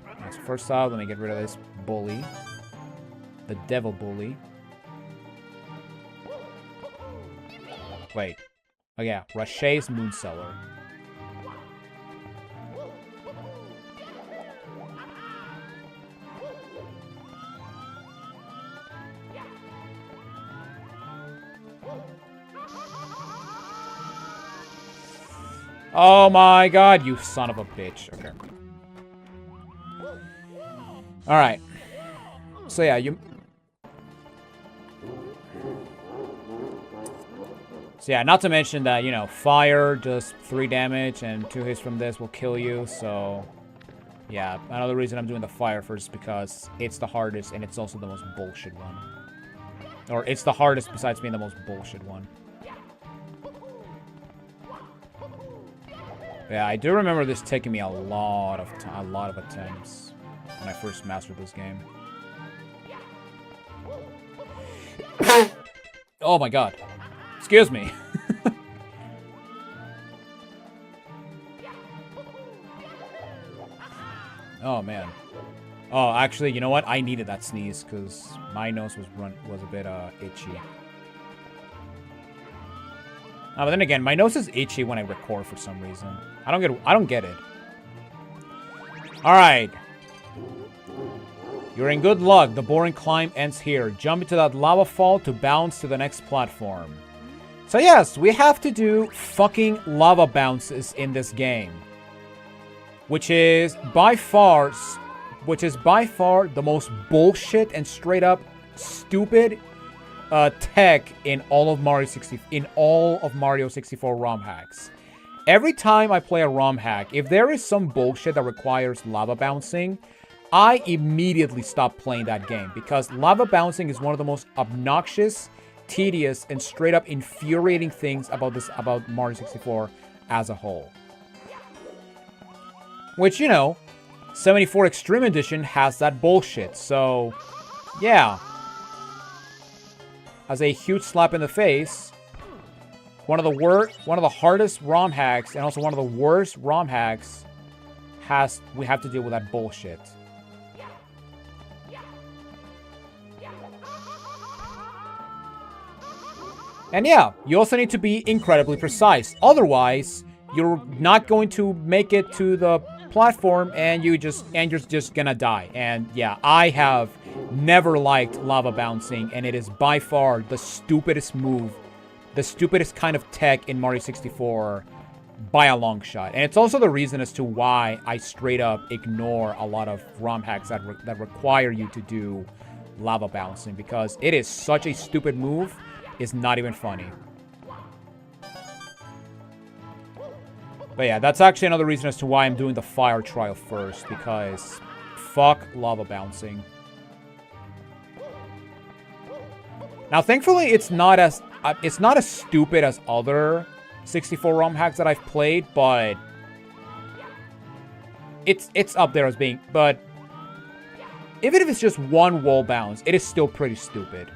Right, so first off, let me get rid of this bully. The devil bully. Wait. Oh yeah, Rashay's Moon Cellar. Oh my god, you son of a bitch. Okay. Alright. So yeah, So yeah, not to mention that, you know, fire does 3 damage and 2 hits from this will kill you, so... Yeah, another reason I'm doing the fire first is because it's the hardest and it's also the most bullshit one. Or it's the hardest besides being the most bullshit one. Yeah, I do remember this taking me a lot of attempts when I first mastered this game. Oh my god. Excuse me. Oh, man. Oh, actually, you know what? I needed that sneeze because my nose was a bit itchy. But then again, my nose is itchy when I record for some reason. I don't get it. All right. You're in good luck. The boring climb ends here. Jump into that lava fall to bounce to the next platform. So yes, we have to do fucking lava bounces in this game. Which is by far the most bullshit and straight up stupid tech in all of Mario 64 ROM hacks. Every time I play a ROM hack, if there is some bullshit that requires lava bouncing, I immediately stop playing that game because lava bouncing is one of the most obnoxious, tedious, and straight up infuriating things about Mario 64 as a whole. Which, you know, 74 Extreme Edition has that bullshit, so yeah. As a huge slap in the face, one of the hardest ROM hacks and also one of the worst ROM hacks we have to deal with that bullshit. And yeah, you also need to be incredibly precise. Otherwise, you're not going to make it to the platform and you're just gonna die. And yeah, I have never liked lava bouncing, and it is by far the stupidest move, the stupidest kind of tech in Mario 64 by a long shot. And it's also the reason as to why I straight up ignore a lot of ROM hacks that require you to do lava bouncing, because it is such a stupid move, it's not even funny. But yeah, that's actually another reason as to why I'm doing the fire trial first, because fuck lava bouncing. Now, thankfully, it's not as stupid as other 64 ROM hacks that I've played, but it's up there as being. But even if it's just one wall bounce, it is still pretty stupid.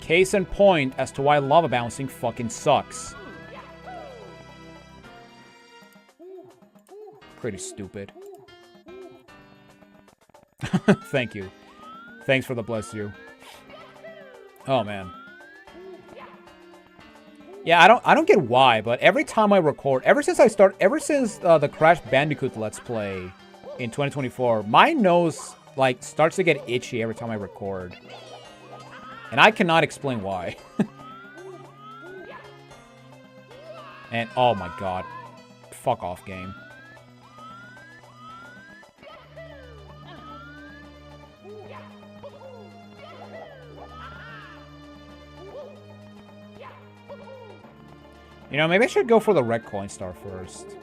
Case in point as to why lava bouncing fucking sucks. Pretty stupid. Thank you. Thanks for the bless you. Oh man. Yeah, I don't get why, but every time I record, ever since the Crash Bandicoot Let's Play in 2024, my nose like starts to get itchy every time I record. And I cannot explain why. And, oh my god. Fuck off, game. You know, maybe I should go for the red coin star first.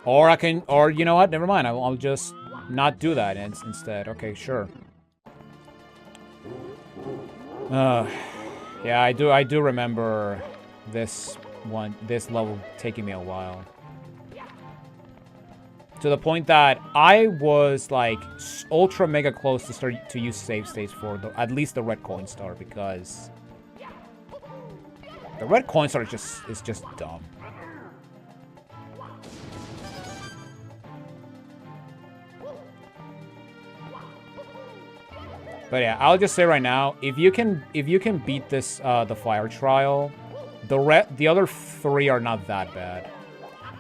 Or you know what? Never mind. I'll just not do that instead. Okay, sure. Yeah, I do remember this level taking me a while. To the point that I was like ultra mega close to start to use save states for at least the red coin star, because the red coin star is just dumb. But yeah, I'll just say right now, if you can beat this the fire trial, the other three are not that bad.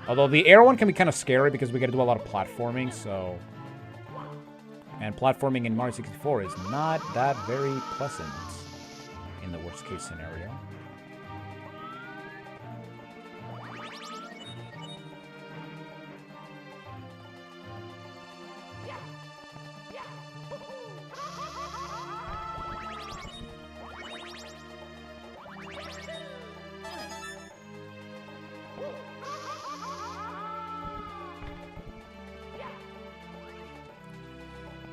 Although the air one can be kind of scary because we got to do a lot of platforming, so. And platforming in Mario 64 is not that very pleasant in the worst case scenario.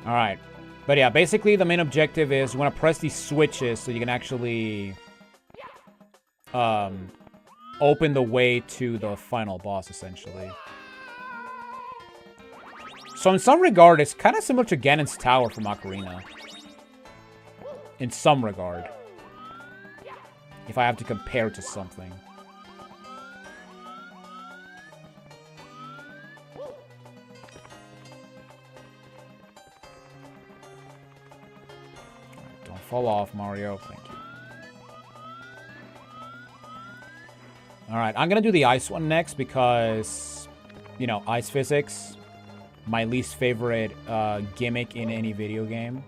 Alright. But yeah, basically the main objective is you want to press these switches so you can actually open the way to the final boss, essentially. So in some regard, it's kind of similar to Ganon's Tower from Ocarina. In some regard. If I have to compare it to something. Don't fall off, Mario. Thank you. Alright, I'm gonna do the ice one next because, you know, ice physics. My least favorite gimmick in any video game.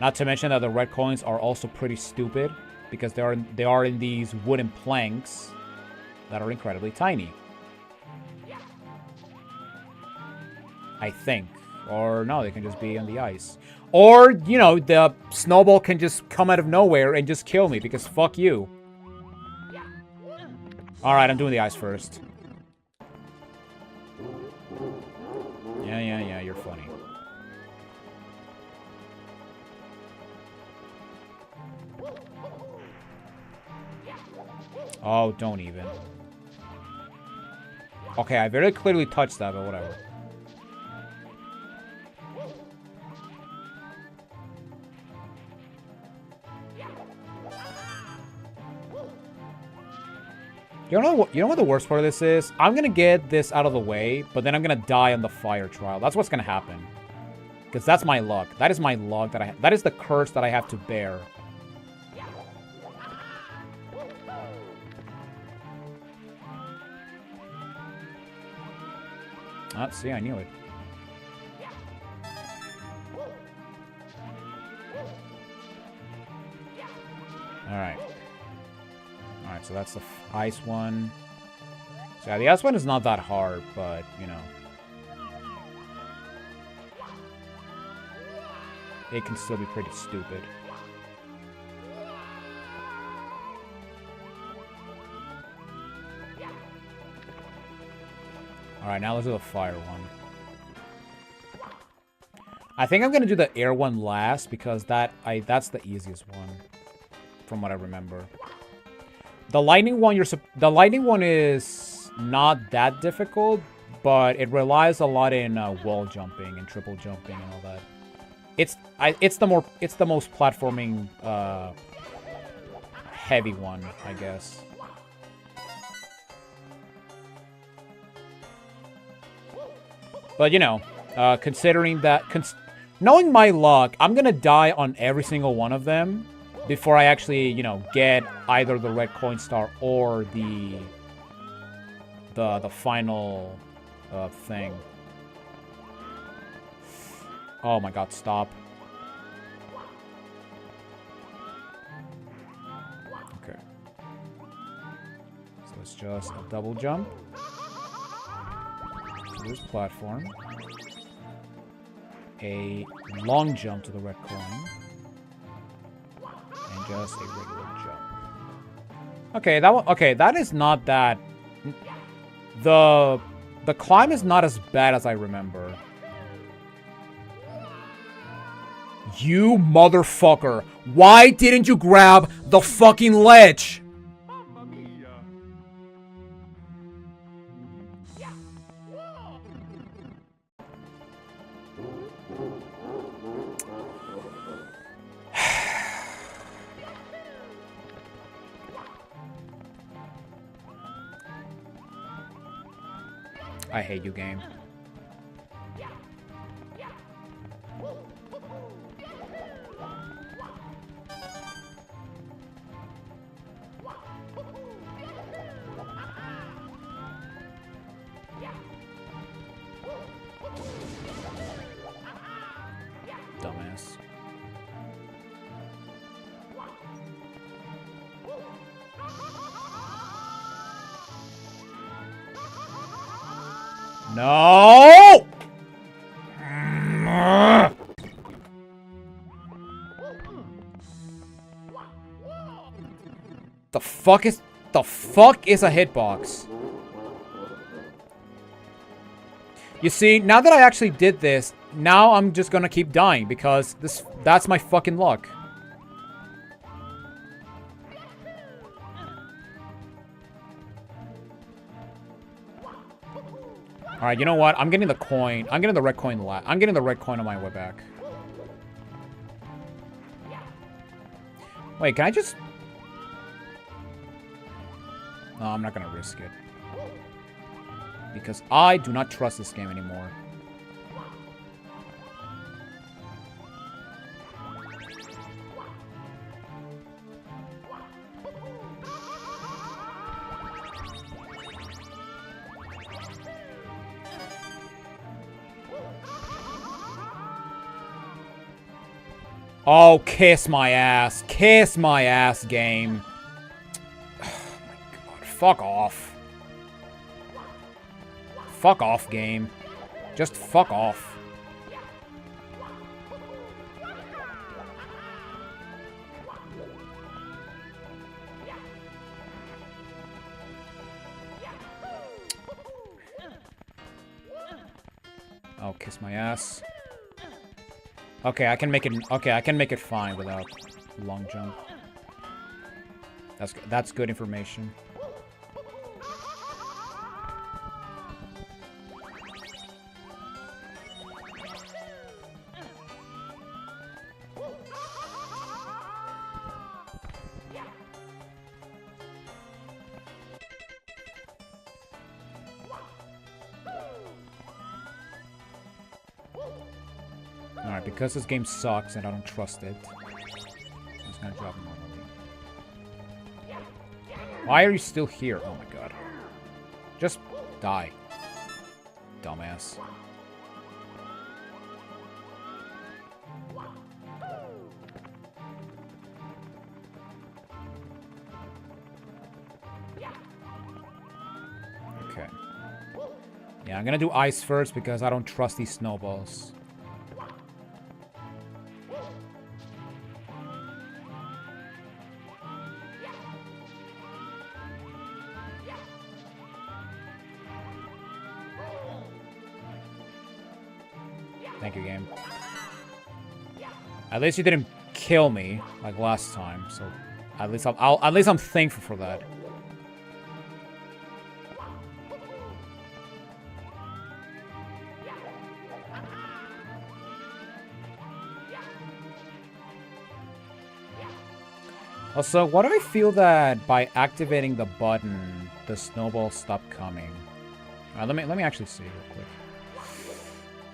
Not to mention that the red coins are also pretty stupid because they are in these wooden planks that are incredibly tiny. I think. Or no, they can just be on the ice. Or, you know, the snowball can just come out of nowhere and just kill me because fuck you. Alright, I'm doing the ice first. Yeah, you're funny. Oh, don't even. Okay, I very clearly touched that, but whatever. You know what the worst part of this is? I'm gonna get this out of the way, but then I'm gonna die on the fire trial. That's what's gonna happen. Because that's my luck. That is my luck that is the curse that I have to bear. Ah, see, I knew it. Alright. Alright, so that's the ice one. So yeah, the ice one is not that hard, but, you know. It can still be pretty stupid. Alright, now let's do the fire one. I think I'm gonna do the air one last because that's the easiest one. From what I remember. The lightning one is not that difficult, but it relies a lot in wall jumping and triple jumping and all that. It's the most platforming heavy one, I guess. But you know, considering that, knowing my luck, I'm gonna die on every single one of them before I actually, you know, get either the red coin star or the final thing. Oh my god, stop. Okay. So it's just a double jump. To this platform. A long jump to the red coin. And just a regular jump. Okay, that is not that... The climb is not as bad as I remember. You motherfucker. Why didn't you grab the fucking ledge? I hate you, game. Dumbass. No! The fuck is a hitbox? You see, now that I actually did this, now I'm just gonna keep dying because that's my fucking luck. Alright, you know what? I'm getting the coin. I'm getting the red coin I'm getting the red coin on my way back. Wait, can I just... No, I'm not gonna risk it. Because I do not trust this game anymore. Oh, kiss my ass. Kiss my ass, game. Oh my god. Fuck off. Fuck off, game. Just fuck off. Oh, kiss my ass. Okay, I can make it. Okay, I can make it fine without long jump. That's good information. Alright, because this game sucks and I don't trust it, I'm just gonna drop it normally. Why are you still here? Oh my god. Just die. Dumbass. Okay. Yeah, I'm gonna do ice first because I don't trust these snowballs. Thank you, game. At least you didn't kill me like last time, so at least I'm thankful for that. Also, why do I feel that by activating the button, the snowballs stop coming? Alright, let me actually see real quick.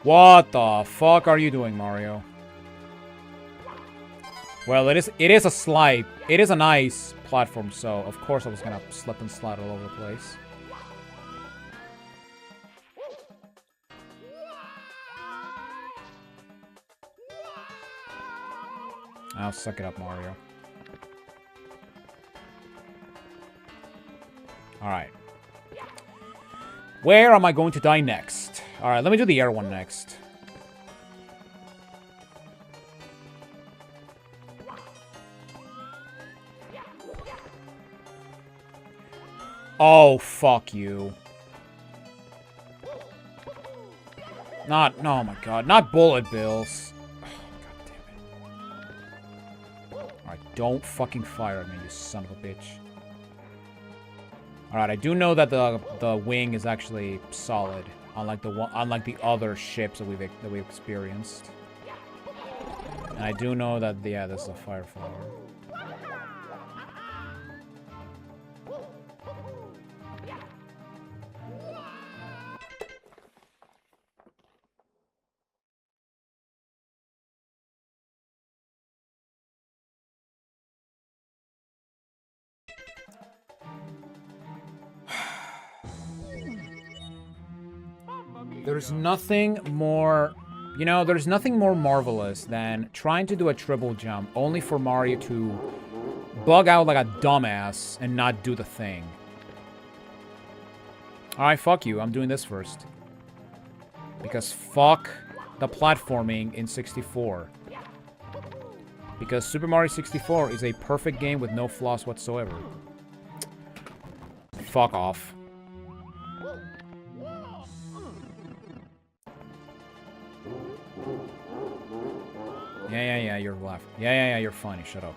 What the fuck are you doing, Mario? Well, it is a slide. It is a nice platform, so of course I was gonna slip and slide all over the place. I'll suck it up, Mario. Alright. Where am I going to die next? Alright, let me do the air one next. Oh, fuck you. No, oh my god, not bullet bills. Oh, god damn it. Alright, don't fucking fire at me, you son of a bitch. Alright, I do know that the wing is actually solid, unlike the other ships that we've experienced. And I do know that yeah, this is a fire flower. There's nothing more, you know, there's nothing more marvelous than trying to do a triple jump only for Mario to bug out like a dumbass and not do the thing. Alright, fuck you. I'm doing this first. Because fuck the platforming in 64. Because Super Mario 64 is a perfect game with no flaws whatsoever. Fuck off. Yeah, you're left. Yeah, you're funny. Shut up.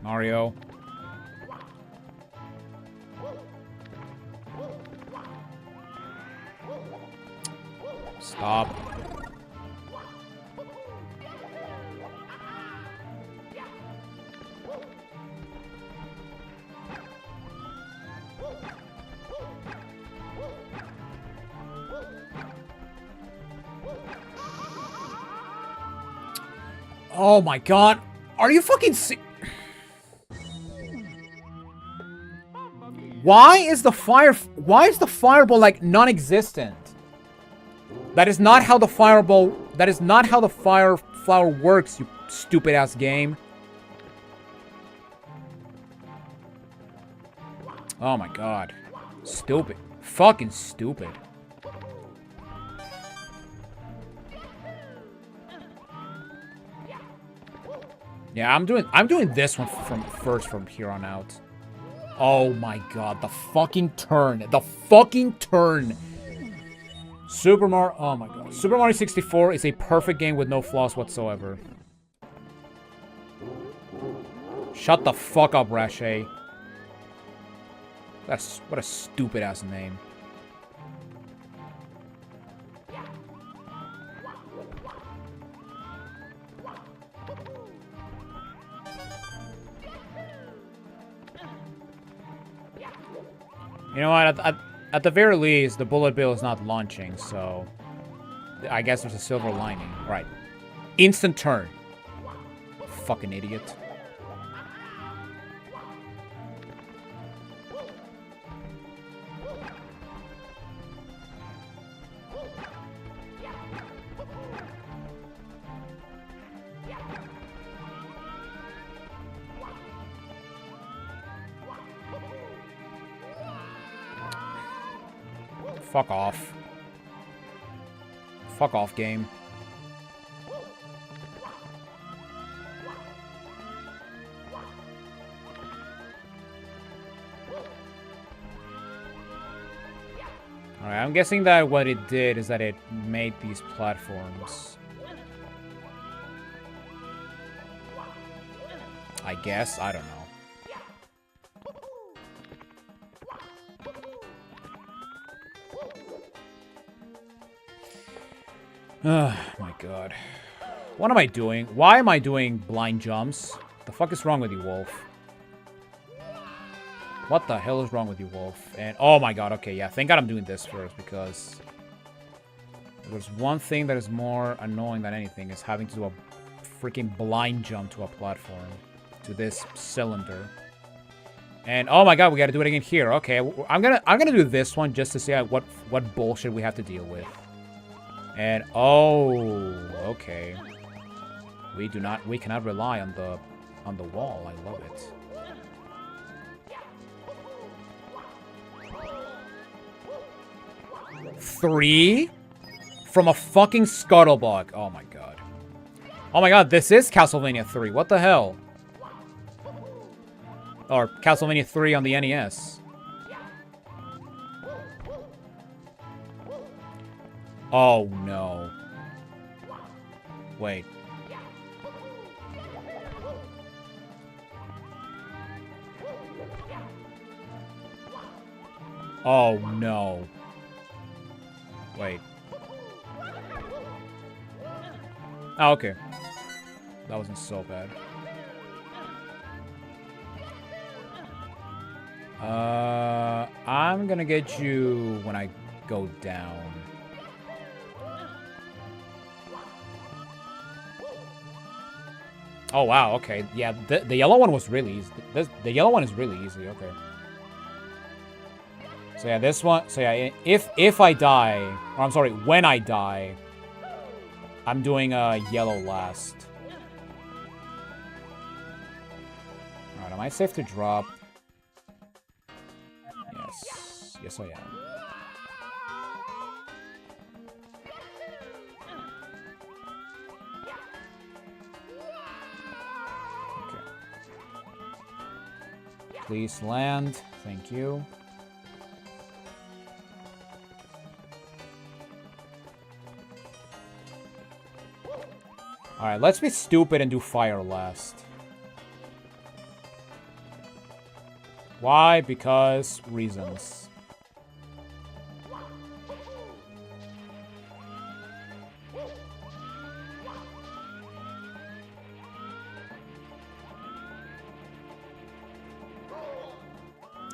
Mario. Stop. Oh my god. Are you fucking Why is the fireball like non-existent? That is not how the fireball, that is not how the fire flower works, you stupid ass game. Oh my god. Stupid. Fucking stupid. Yeah, I'm doing this one from here on out. Oh my god, the fucking turn. The fucking turn. Super Mario, oh my god. Super Mario 64 is a perfect game with no flaws whatsoever. Shut the fuck up, Rashay. What a stupid ass name. You know what? At the very least, the bullet bill is not launching, so I guess there's a silver lining. Right. Instant turn. Fucking idiot. Fuck off. Fuck off, game. Alright, I'm guessing that what it did is that it made these platforms. I guess, I don't know. Oh my god. What am I doing? Why am I doing blind jumps? The fuck is wrong with you, Wolf? What the hell is wrong with you, Wolf? And oh my god, okay, yeah, thank god I'm doing this first, because there's one thing that is more annoying than anything is having to do a freaking blind jump to a platform, to this cylinder. And oh my god, we gotta do it again here. Okay, I'm gonna do this one just to see what bullshit we have to deal with. And oh, okay. We cannot rely on the wall. I love it. Three from a fucking scuttlebug. Oh my god. Oh my god, this is Castlevania 3. What the hell? Or Castlevania 3 on the NES. Oh, no. Wait. Oh, no. Wait. Oh, okay. That wasn't so bad. I'm gonna get you when I go down. Oh, wow, okay. Yeah, the yellow one was really easy. The yellow one is really easy, okay. So yeah, this one, so yeah, if I die, or I'm sorry, when I die, I'm doing yellow last. Alright, am I safe to drop? Yes. Yes, I am. Please land. Thank you. Alright, let's be stupid and do fire last. Why? Because reasons.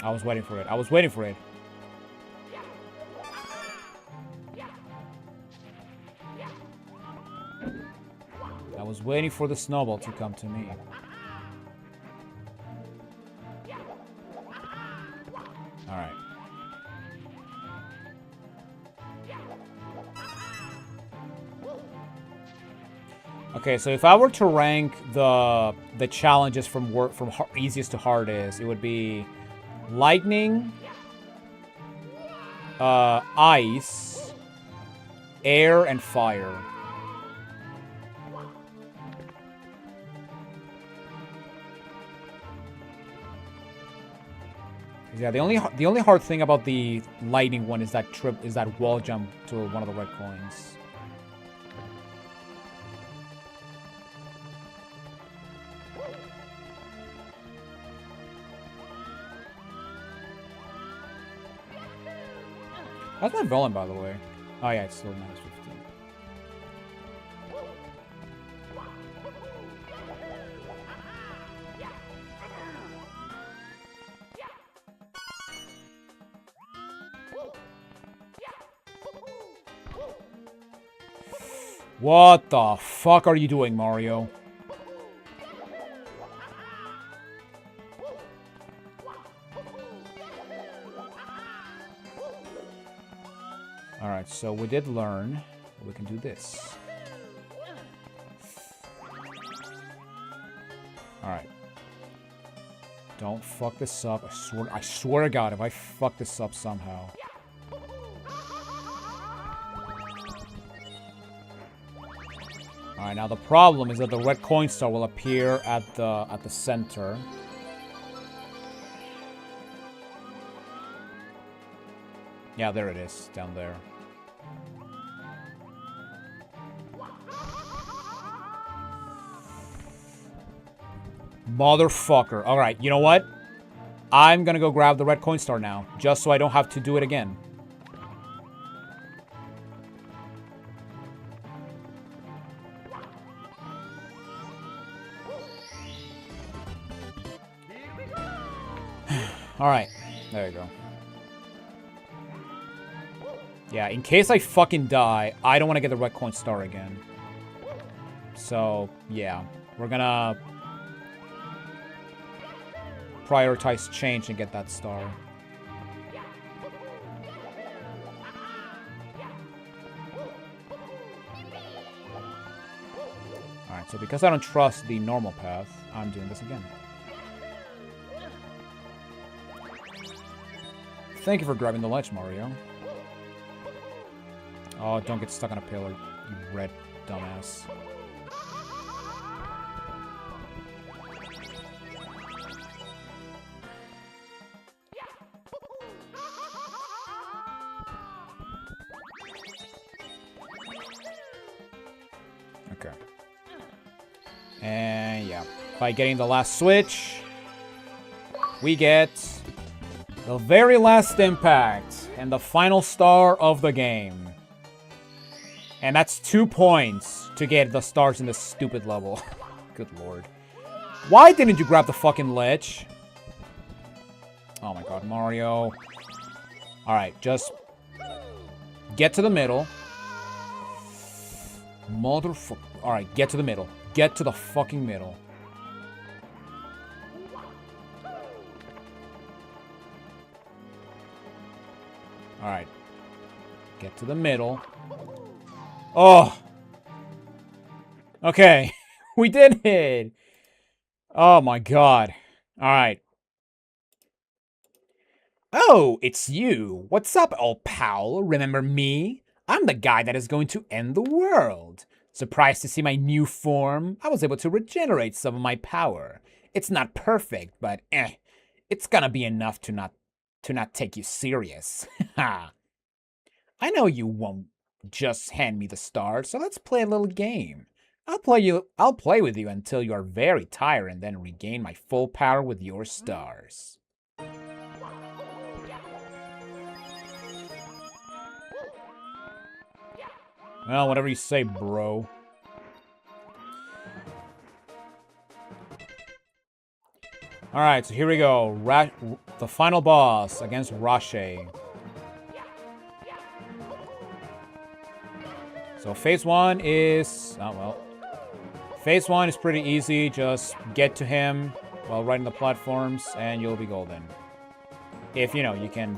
I was waiting for it. I was waiting for it. I was waiting for the snowball to come to me. Alright. Okay, so if I were to rank the challenges from easiest to hardest, it would be lightning, ice, air, and fire. Yeah, the only hard thing about the lightning one is that wall jump to one of the red coins. How's my volume, by the way? Oh yeah, it's still -15. What the fuck are you doing, Mario? Alright, so we did learn we can do this. Alright. Don't fuck this up. I swear to God, if I fuck this up somehow. Alright, now the problem is that the red coin star will appear at the center. Yeah, there it is, down there. Motherfucker. Alright, you know what? I'm gonna go grab the red coin star now, just so I don't have to do it again. Alright, there you go. Yeah, in case I fucking die, I don't want to get the red coin star again. So, yeah. We're gonna prioritize change and get that star. Alright, so because I don't trust the normal path, I'm doing this again. Thank you for grabbing the ledge, Mario. Oh, don't get stuck on a pillar, you red dumbass. Okay. And yeah, by getting the last switch, we get the very last impact and the final star of the game. And that's 2 points to get the stars in this stupid level. Good lord. Why didn't you grab the fucking ledge? Oh my god, Mario. Alright, just get to the middle. Motherfucker. Alright, get to the middle. Get to the fucking middle. Alright. Get to the middle. Oh! Okay. We did it! Oh my god. Alright. Oh, it's you. What's up, old pal? Remember me? I'm the guy that is going to end the world. Surprised to see my new form? I was able to regenerate some of my power. It's not perfect, but It's gonna be enough to not take you serious. Ha! I know you won't just hand me the stars, so let's play a little game. I'll play with you until you are very tired and then regain my full power with your stars. Well, whatever you say, bro. Alright, so here we go. The final boss against Rache. So phase 1 is... oh, well. Phase 1 is pretty easy. Just get to him while riding the platforms, and you'll be golden. If, you know, you can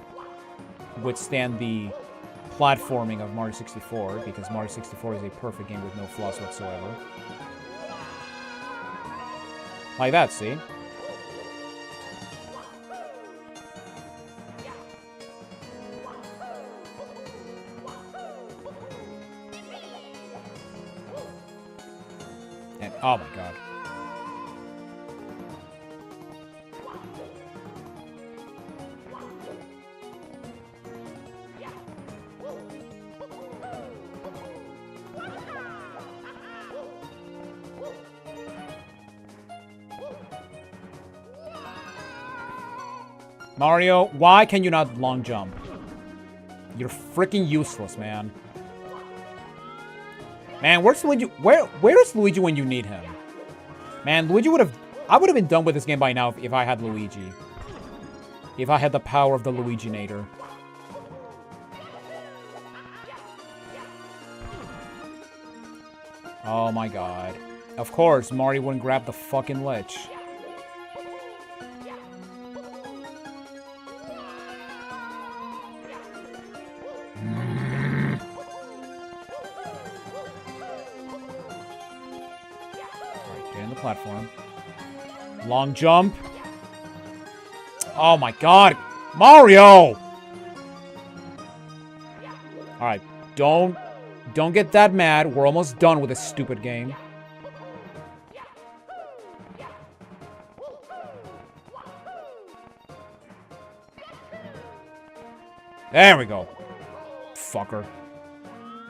withstand the platforming of Mario 64, because Mario 64 is a perfect game with no flaws whatsoever. Like that, see? And, oh my god. Mario, why can you not long jump? You're freaking useless, man. Man, where's Luigi? Where's Luigi when you need him? Man, Luigi would have... I would have been done with this game by now if I had Luigi. If I had the power of the Luigi-nator. Oh my god. Of course, Mario wouldn't grab the fucking ledge. Platform. Long jump. Oh my god. Mario! Alright, don't get that mad. We're almost done with this stupid game. There we go. Fucker.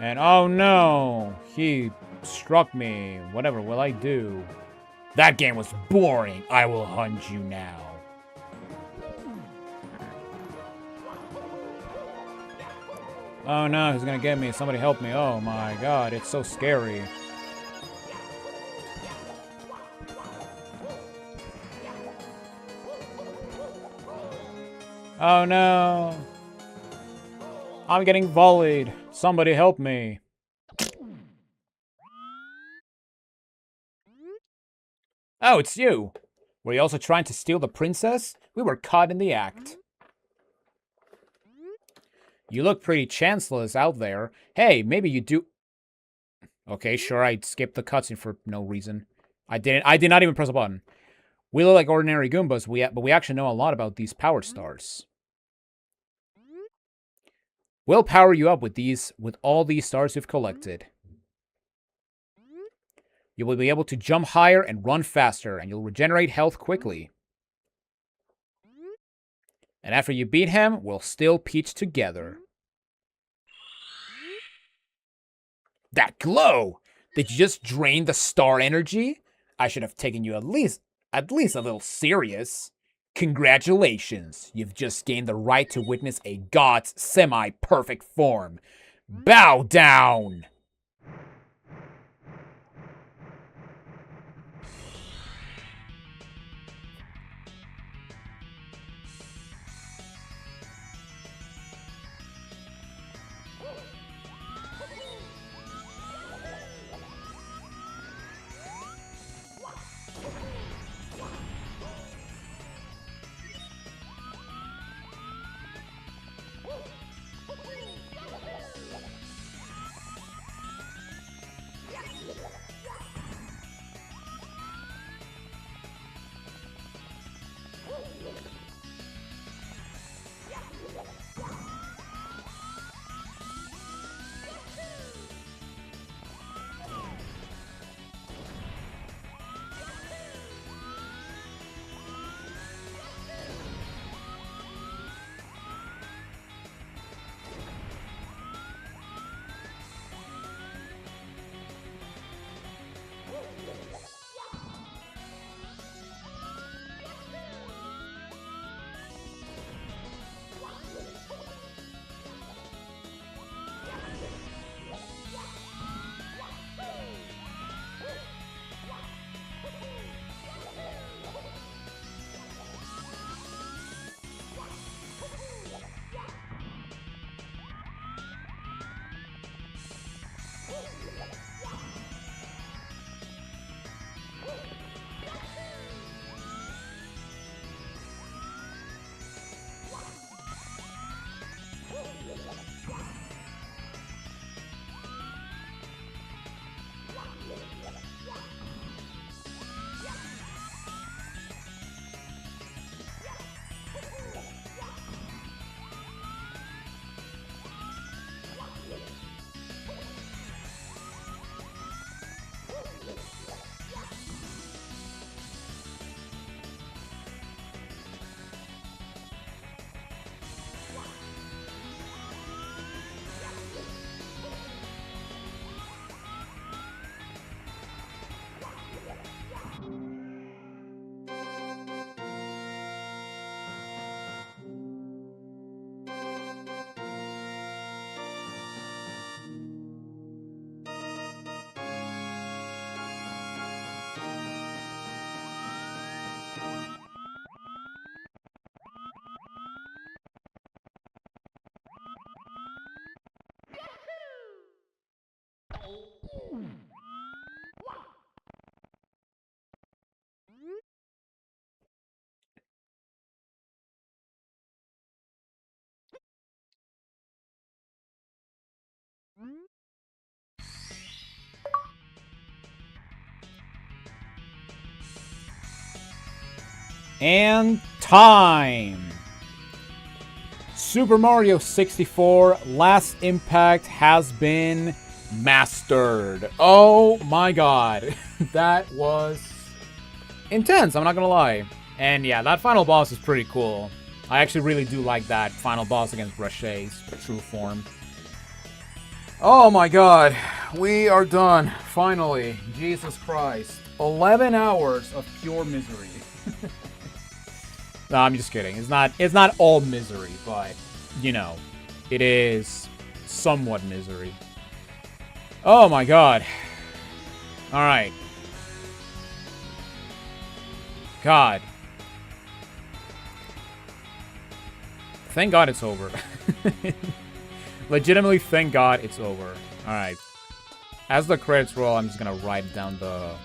And oh no, he struck me. Whatever will I do? That game was boring. I will hunt you now. Oh no, he's gonna get me. Somebody help me. Oh my god, it's so scary. Oh no. I'm getting volleyed. Somebody help me. Oh, it's you. Were you also trying to steal the princess? We were caught in the act. You look pretty chanceless out there. Hey, maybe you do... Okay, sure, I skipped the cutscene for no reason. I did not even press a button. We look like ordinary Goombas, but we actually know a lot about these power stars. We'll power you up with all these stars we've collected. You will be able to jump higher and run faster, and you'll regenerate health quickly. And after you beat him, we'll still peach together. That glow! Did you just drain the star energy? I should have taken you at least a little serious. Congratulations, you've just gained the right to witness a god's semi-perfect form. Bow down! And time! Super Mario 64 Last Impact has been mastered. Oh my god. That was intense, I'm not gonna lie. And yeah, that final boss is pretty cool. I actually really do like that final boss against Brachet's true form. Oh my god. We are done. Finally. Jesus Christ. 11 hours of pure misery. No, I'm just kidding. It's not all misery, but, you know, it is somewhat misery. Oh my god. Alright. God. Thank God it's over. Legitimately, thank God it's over. Alright. As the credits roll, I'm just gonna write down the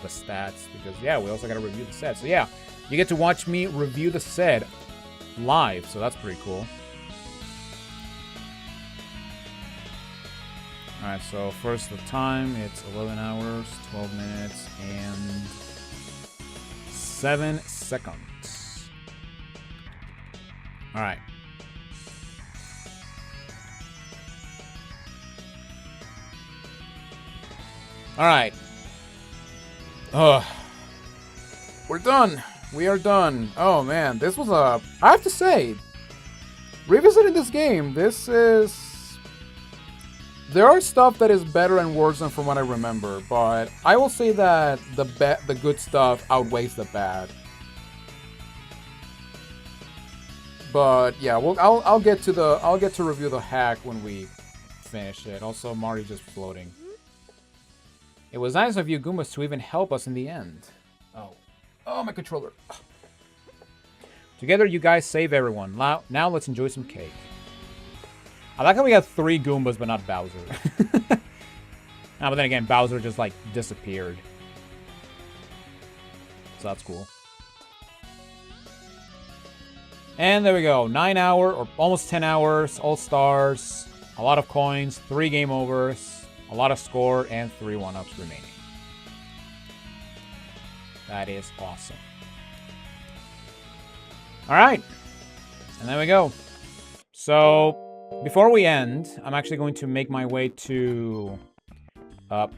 stats, because, yeah, we also gotta review the set. So, yeah. You get to watch me review the set live, so that's pretty cool. Alright, so first the time, it's 11 hours, 12 minutes, and 7 seconds. Alright. Alright. Ugh. We're done. We are done. Oh man, this was a... I have to say, revisiting this game, this is... There are stuff that is better and worse than from what I remember, but I will say that the good stuff outweighs the bad. But yeah, I'll get to review the hack when we finish it. Also, Mario's just floating. It was nice of you Goombas to even help us in the end. Oh, my controller. Together, you guys save everyone. Now let's enjoy some cake. I like how we got 3 Goombas, but not Bowser. But then again, Bowser just, like, disappeared. So that's cool. And there we go. 9 hour, or almost 10 hours, all stars, a lot of coins, 3 game overs, a lot of score, and 3 1-ups remaining. That is awesome. Alright. And there we go. So, before we end, I'm actually going to make my way to... What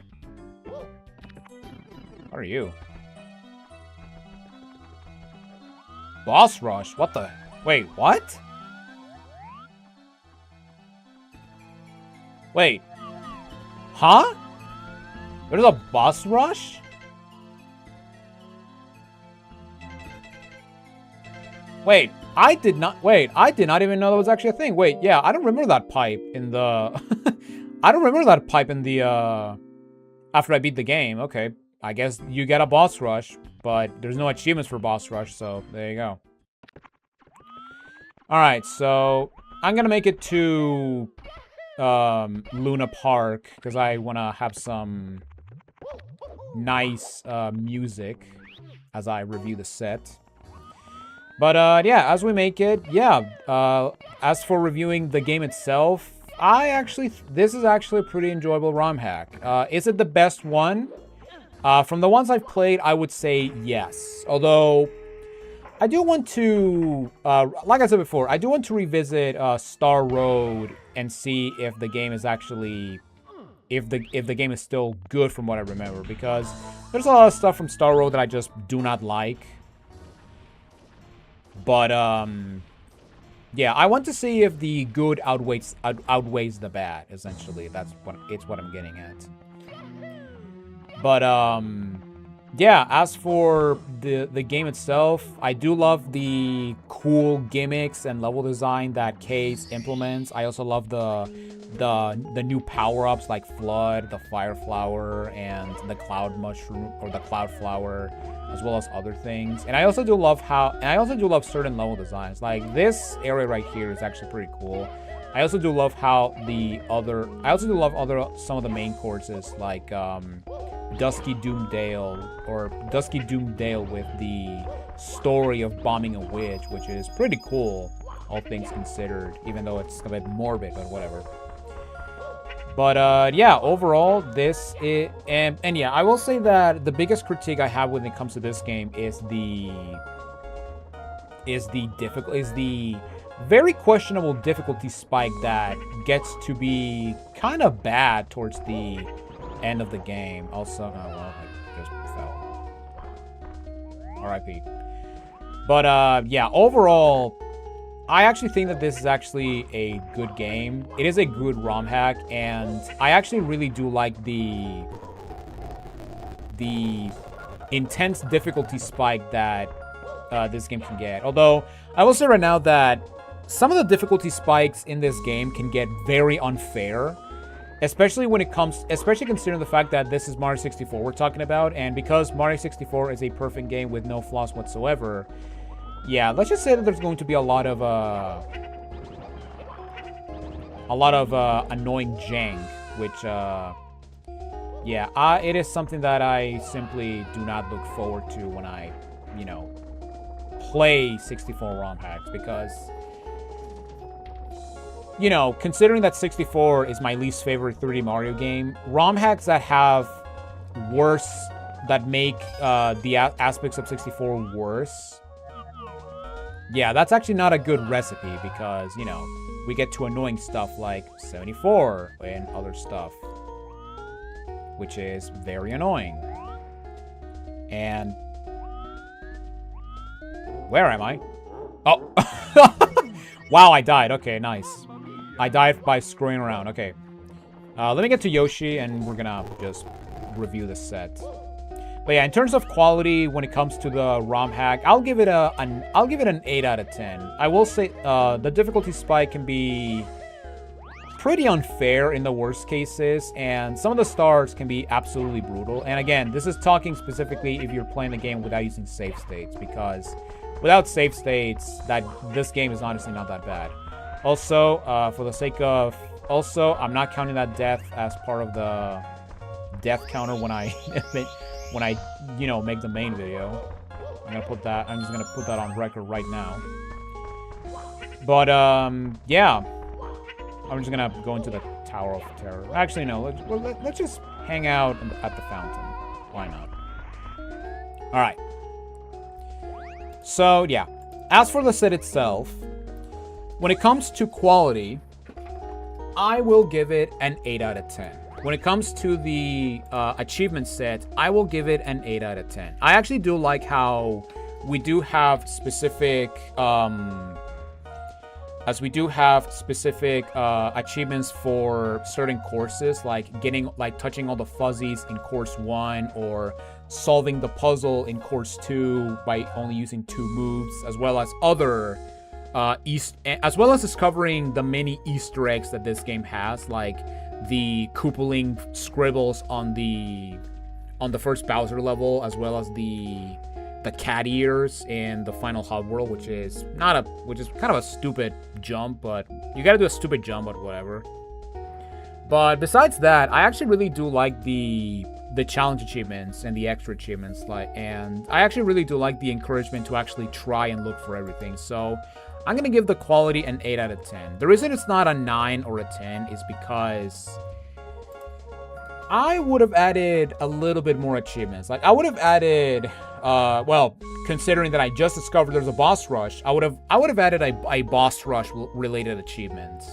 are you? Boss rush? What the... Wait, what? Wait. Huh? There's a boss rush? Wait, I did not even know that was actually a thing. Wait, yeah, I don't remember that pipe in the... I don't remember that pipe in the, after I beat the game. Okay, I guess you get a boss rush, but there's no achievements for boss rush, so there you go. Alright, so I'm gonna make it to Luna Park because I want to have some nice music as I review the set. But yeah, as we make it, yeah. As for reviewing the game itself, this is actually a pretty enjoyable ROM hack. Is it the best one? From the ones I've played, I would say yes. Although, I do want to, like I said before, I do want to revisit Star Road and see if the game is actually, if the game is still good from what I remember. Because there's a lot of stuff from Star Road that I just do not like. But, yeah, I want to see if the good outweighs the bad, essentially. That's what I'm getting at. But, yeah, as for the game itself, I do love the cool gimmicks and level design that Case implements. I also love the new power-ups like Flood, the Fire Flower, and the Cloud Mushroom, or the Cloud Flower, as well as other things. And I also do love certain level designs. Like this area right here is actually pretty cool. I also do love some of the main courses like Dusky Doomdale with the story of bombing a witch, which is pretty cool, all things considered, even though it's a bit morbid, but whatever. But yeah, overall, this is, and yeah, I will say that the biggest critique I have when it comes to this game is the very questionable difficulty spike that gets to be kind of bad towards the end of the game. Also, oh well, I just fell. R.I.P. But yeah, overall, I actually think that this is actually a good game. It is a good ROM hack, and I actually really do like the intense difficulty spike that this game can get. Although, I will say right now that some of the difficulty spikes in this game can get very unfair. Especially considering the fact that this is Mario 64 we're talking about, and because Mario 64 is a perfect game with no flaws whatsoever, yeah, let's just say that there's going to be a lot of annoying jank, which, yeah, it is something that I simply do not look forward to when I, you know, play 64 ROM hacks, because, you know, considering that 64 is my least favorite 3D Mario game, ROM hacks that make the aspects of 64 worse, yeah, that's actually not a good recipe, because, you know, we get to annoying stuff like 74 and other stuff, which is very annoying. And where am I? Oh, wow, I died. Okay, nice. I died by screwing around. Okay, let me get to Yoshi, and we're gonna just review the set. But yeah, in terms of quality, when it comes to the ROM hack, I'll give it an 8 out of 10. I will say the difficulty spike can be pretty unfair in the worst cases, and some of the stars can be absolutely brutal. And again, this is talking specifically if you're playing the game without using save states, because without save states, this game is honestly not that bad. Also, for the sake of, I'm not counting that death as part of the death counter when I you know, make the main video. I'm just gonna put that on record right now. But yeah, I'm just gonna go into the Tower of Terror. Actually, no, let's just hang out at the fountain. Why not? All right. So yeah, as for the set itself, when it comes to quality, I will give it an 8 out of 10. When it comes to the achievement set, I will give it an 8 out of 10. I actually do like how we do have specific, achievements for certain courses, like touching all the fuzzies in course 1, or solving the puzzle in course 2 by only using 2 moves, as well as other as well as discovering the many Easter eggs that this game has, like the Koopaling scribbles on the first Bowser level, as well as the cat ears in the final hub world, which is kind of a stupid jump, but you gotta do a stupid jump, but whatever. But besides that, I actually really do like the challenge achievements and the extra achievements, and I actually really do like the encouragement to actually try and look for everything. So I'm gonna give the quality an 8 out of 10. The reason it's not a 9 or a 10 is because I would have added a little bit more achievements. Like, I would have added, well, considering that I just discovered there's a boss rush, I would have added a boss rush related achievements.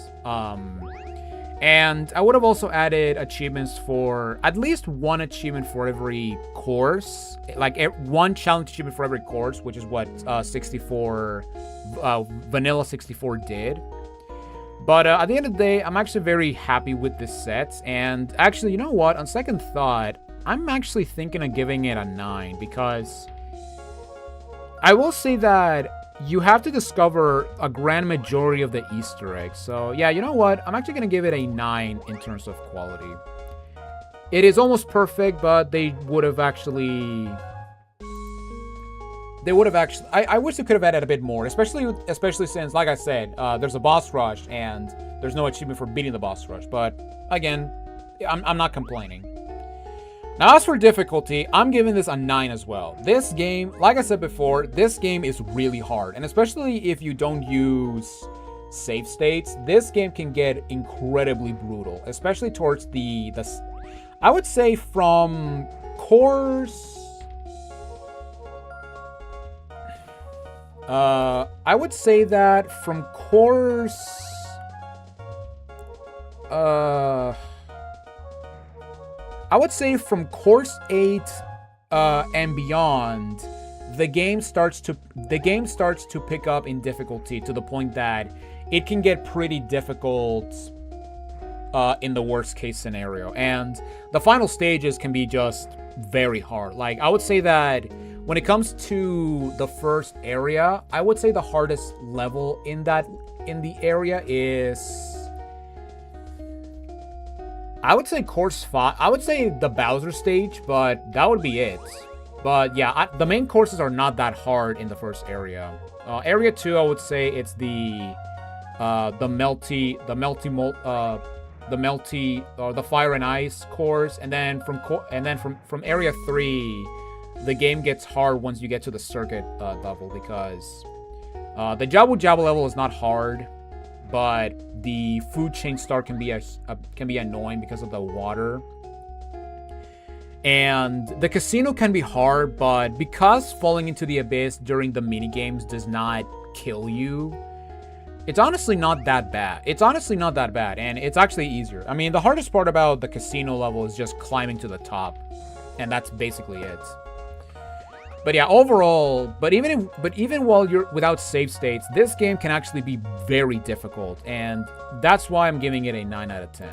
And I would have also added achievements for at least one achievement for every course, like one challenge achievement for every course, which is what Vanilla 64 did. But at the end of the day, I'm actually very happy with this set. And actually, you know what? On second thought, I'm actually thinking of giving it a 9 because I will say that you have to discover a grand majority of the Easter eggs. So yeah, you know what? I'm actually going to give it a 9 in terms of quality. It is almost perfect, but they would have actually... I wish they could have added a bit more, especially since, like I said, there's a boss rush and there's no achievement for beating the boss rush. But again, I'm not complaining. Now, as for difficulty, I'm giving this a 9 as well. This game, like I said before, this game is really hard. And especially if you don't use save states, this game can get incredibly brutal. Especially towards the I would say from course... I would say that from course... I would say from course 8 and beyond, the game starts to pick up in difficulty to the point that it can get pretty difficult in the worst case scenario. And the final stages can be just very hard. Like, I would say that when it comes to the first area, I would say the hardest level in the area is... I would say course 5. I would say the Bowser stage, but that would be it. But yeah, the main courses are not that hard in the first area. Area 2, I would say it's the fire and ice course, and then from area 3, the game gets hard once you get to the circuit level, because the Jabu Jabu level is not hard. But the food chain star can be annoying because of the water. And the casino can be hard, but because falling into the abyss during the minigames does not kill you, it's honestly not that bad. And it's actually easier. I mean, the hardest part about the casino level is just climbing to the top. And that's basically it. But yeah, overall, but even while you're without save states, this game can actually be very difficult, and that's why I'm giving it a 9 out of 10.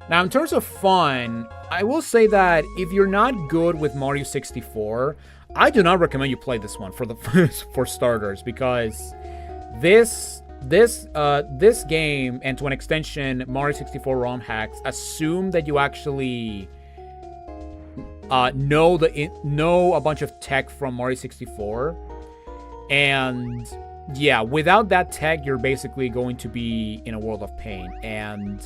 Now, in terms of fun, I will say that if you're not good with Mario 64, I do not recommend you play this one for starters, because this game, and to an extension, Mario 64 ROM hacks, assume that you actually know a bunch of tech from Mario 64, and yeah, without that tech, you're basically going to be in a world of pain. And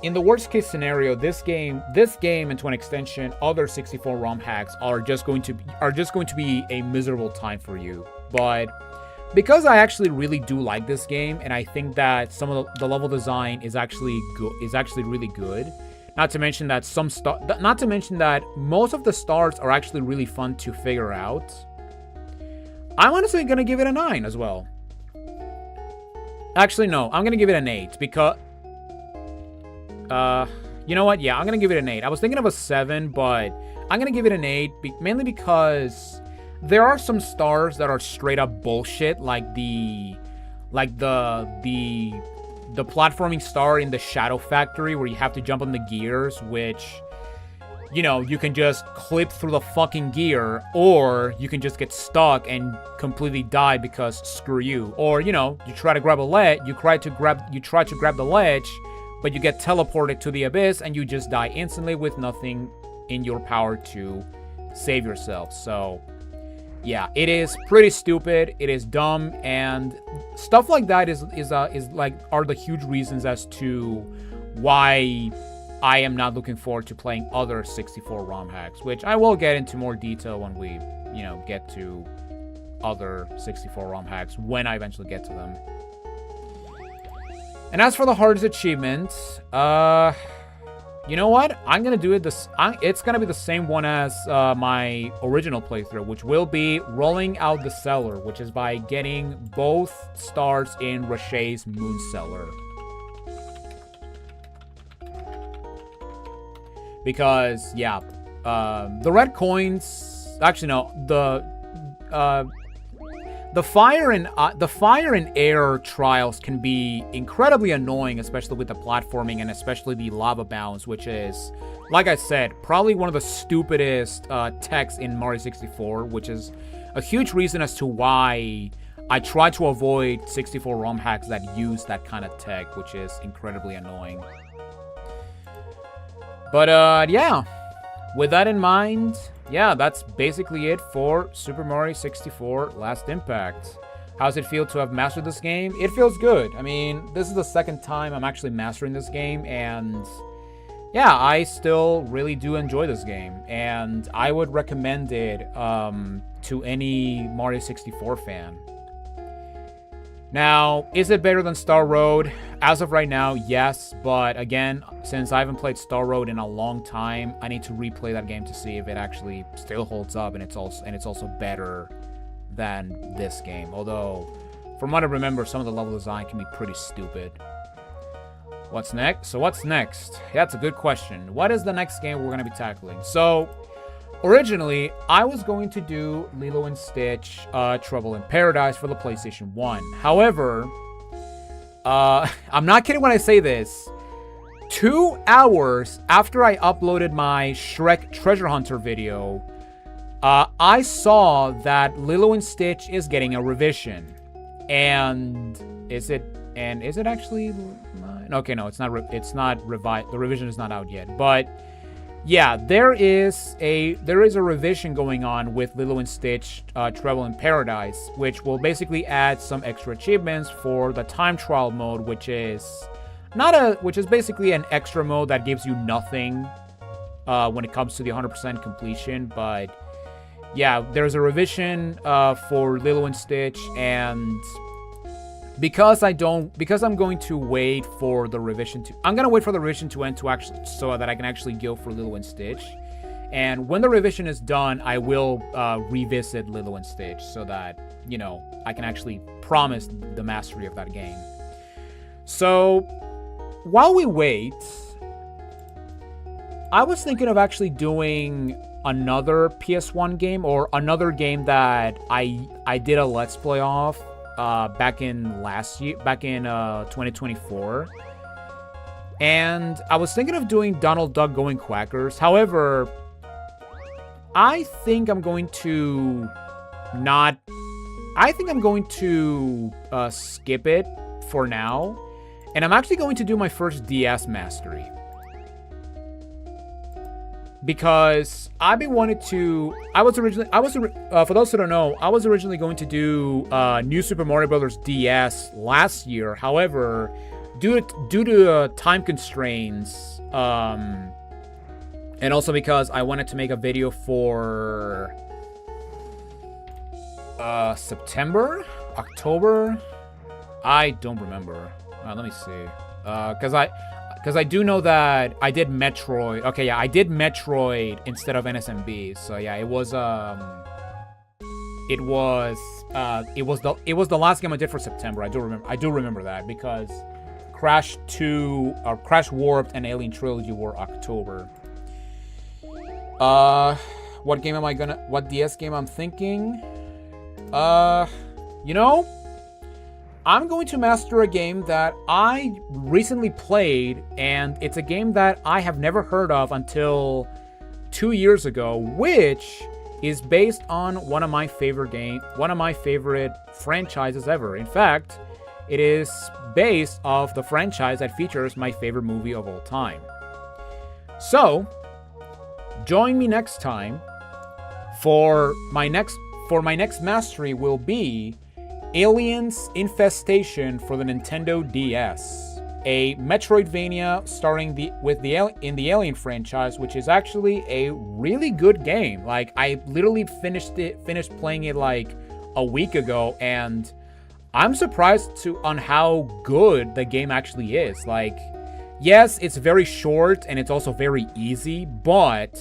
in the worst case scenario, this game, and to an extension, other 64 ROM hacks are just going to be a miserable time for you. But because I actually really do like this game, and I think that some of the level design is actually really good. Not to mention that most of the stars are actually really fun to figure out. I'm honestly gonna give it a 9 as well. Actually, no, I'm gonna give it an 8 because, you know what? Yeah, I'm gonna give it an 8. I was thinking of a 7, but I'm gonna give it an 8 mainly because there are some stars that are straight up bullshit, like the platforming star in the Shadow Factory where you have to jump on the gears, which, you know, you can just clip through the fucking gear, or you can just get stuck and completely die because screw you. Or, you know, you try to grab a ledge, you try to grab the ledge, but you get teleported to the abyss and you just die instantly with nothing in your power to save yourself. So yeah, it is pretty stupid. It is dumb, and stuff like that is like are the huge reasons as to why I am not looking forward to playing other 64 ROM hacks, which I will get into more detail when we, you know, get to other 64 ROM hacks when I eventually get to them. And as for the hardest achievement, you know what? I'm gonna do it it's gonna be the same one as my original playthrough, which will be rolling out the cellar, which is by getting both stars in Rachet's Moon Cellar. Because, yeah, the red coins... Actually, no. The fire and air trials can be incredibly annoying, especially with the platforming and especially the lava bounce, which is, like I said, probably one of the stupidest techs in Mario 64, which is a huge reason as to why I try to avoid 64 ROM hacks that use that kind of tech, which is incredibly annoying. But, yeah, with that in mind, yeah, that's basically it for Super Mario 64 Last Impact. How's it feel to have mastered this game? It feels good. I mean, this is the second time I'm actually mastering this game, and yeah, I still really do enjoy this game, and I would recommend it to any Mario 64 fan. Now, is it better than Star Road? As of right now, yes, but again, since I haven't played Star Road in a long time, I need to replay that game to see if it actually still holds up and it's also better than this game. Although, from what I remember, some of the level design can be pretty stupid. What's next? So what's next? Yeah, that's a good question. What is the next game we're going to be tackling? So, originally, I was going to do Lilo and Stitch Trouble in Paradise for the PlayStation 1. However, I'm not kidding when I say this. 2 hours after I uploaded my Shrek Treasure Hunter video, I saw that Lilo and Stitch is getting a revision. And is it actually... Okay, no, it's not revised. The revision is not out yet. But yeah, there is a revision going on with Lilo and Stitch Trouble in Paradise, which will basically add some extra achievements for the time trial mode, which is basically an extra mode that gives you nothing when it comes to the 100% completion. But yeah, there's a revision for Lilo and Stitch, and because I'm going to wait for the revision to... I'm going to wait for the revision to end so that I can actually go for Lilo and Stitch. And when the revision is done, I will revisit Lilo and Stitch so that, you know, I can actually promise the mastery of that game. So, while we wait, I was thinking of actually doing another PS1 game, or another game that I did a Let's Play of back in 2024. And I was thinking of doing Donald Duck Going Quackers. However, I think I'm going to skip it for now. And I'm actually going to do my first DS mastery. Because I've been wanting to... for those who don't know, I was originally going to do New Super Mario Bros. DS last year. However, due to time constraints, and also because I wanted to make a video for September? October? I don't remember. Let me see. Because I do know that I did Metroid. Okay, yeah, I did Metroid instead of NSMB. So yeah, it was the last game I did for September. I do remember that because Crash Warped and Alien Trilogy were October. What DS game I'm thinking? You know, I'm going to master a game that I recently played, and it's a game that I have never heard of until 2 years ago, which is based on one of my favorite franchises ever. In fact, it is based off the franchise that features my favorite movie of all time. So, join me next time for my next for my next mastery will be Aliens Infestation for the Nintendo DS, a Metroidvania starring in the Alien franchise, which is actually a really good game. Like, I literally finished playing it like a week ago, and I'm surprised on how good the game actually is. Like, yes, it's very short and it's also very easy, but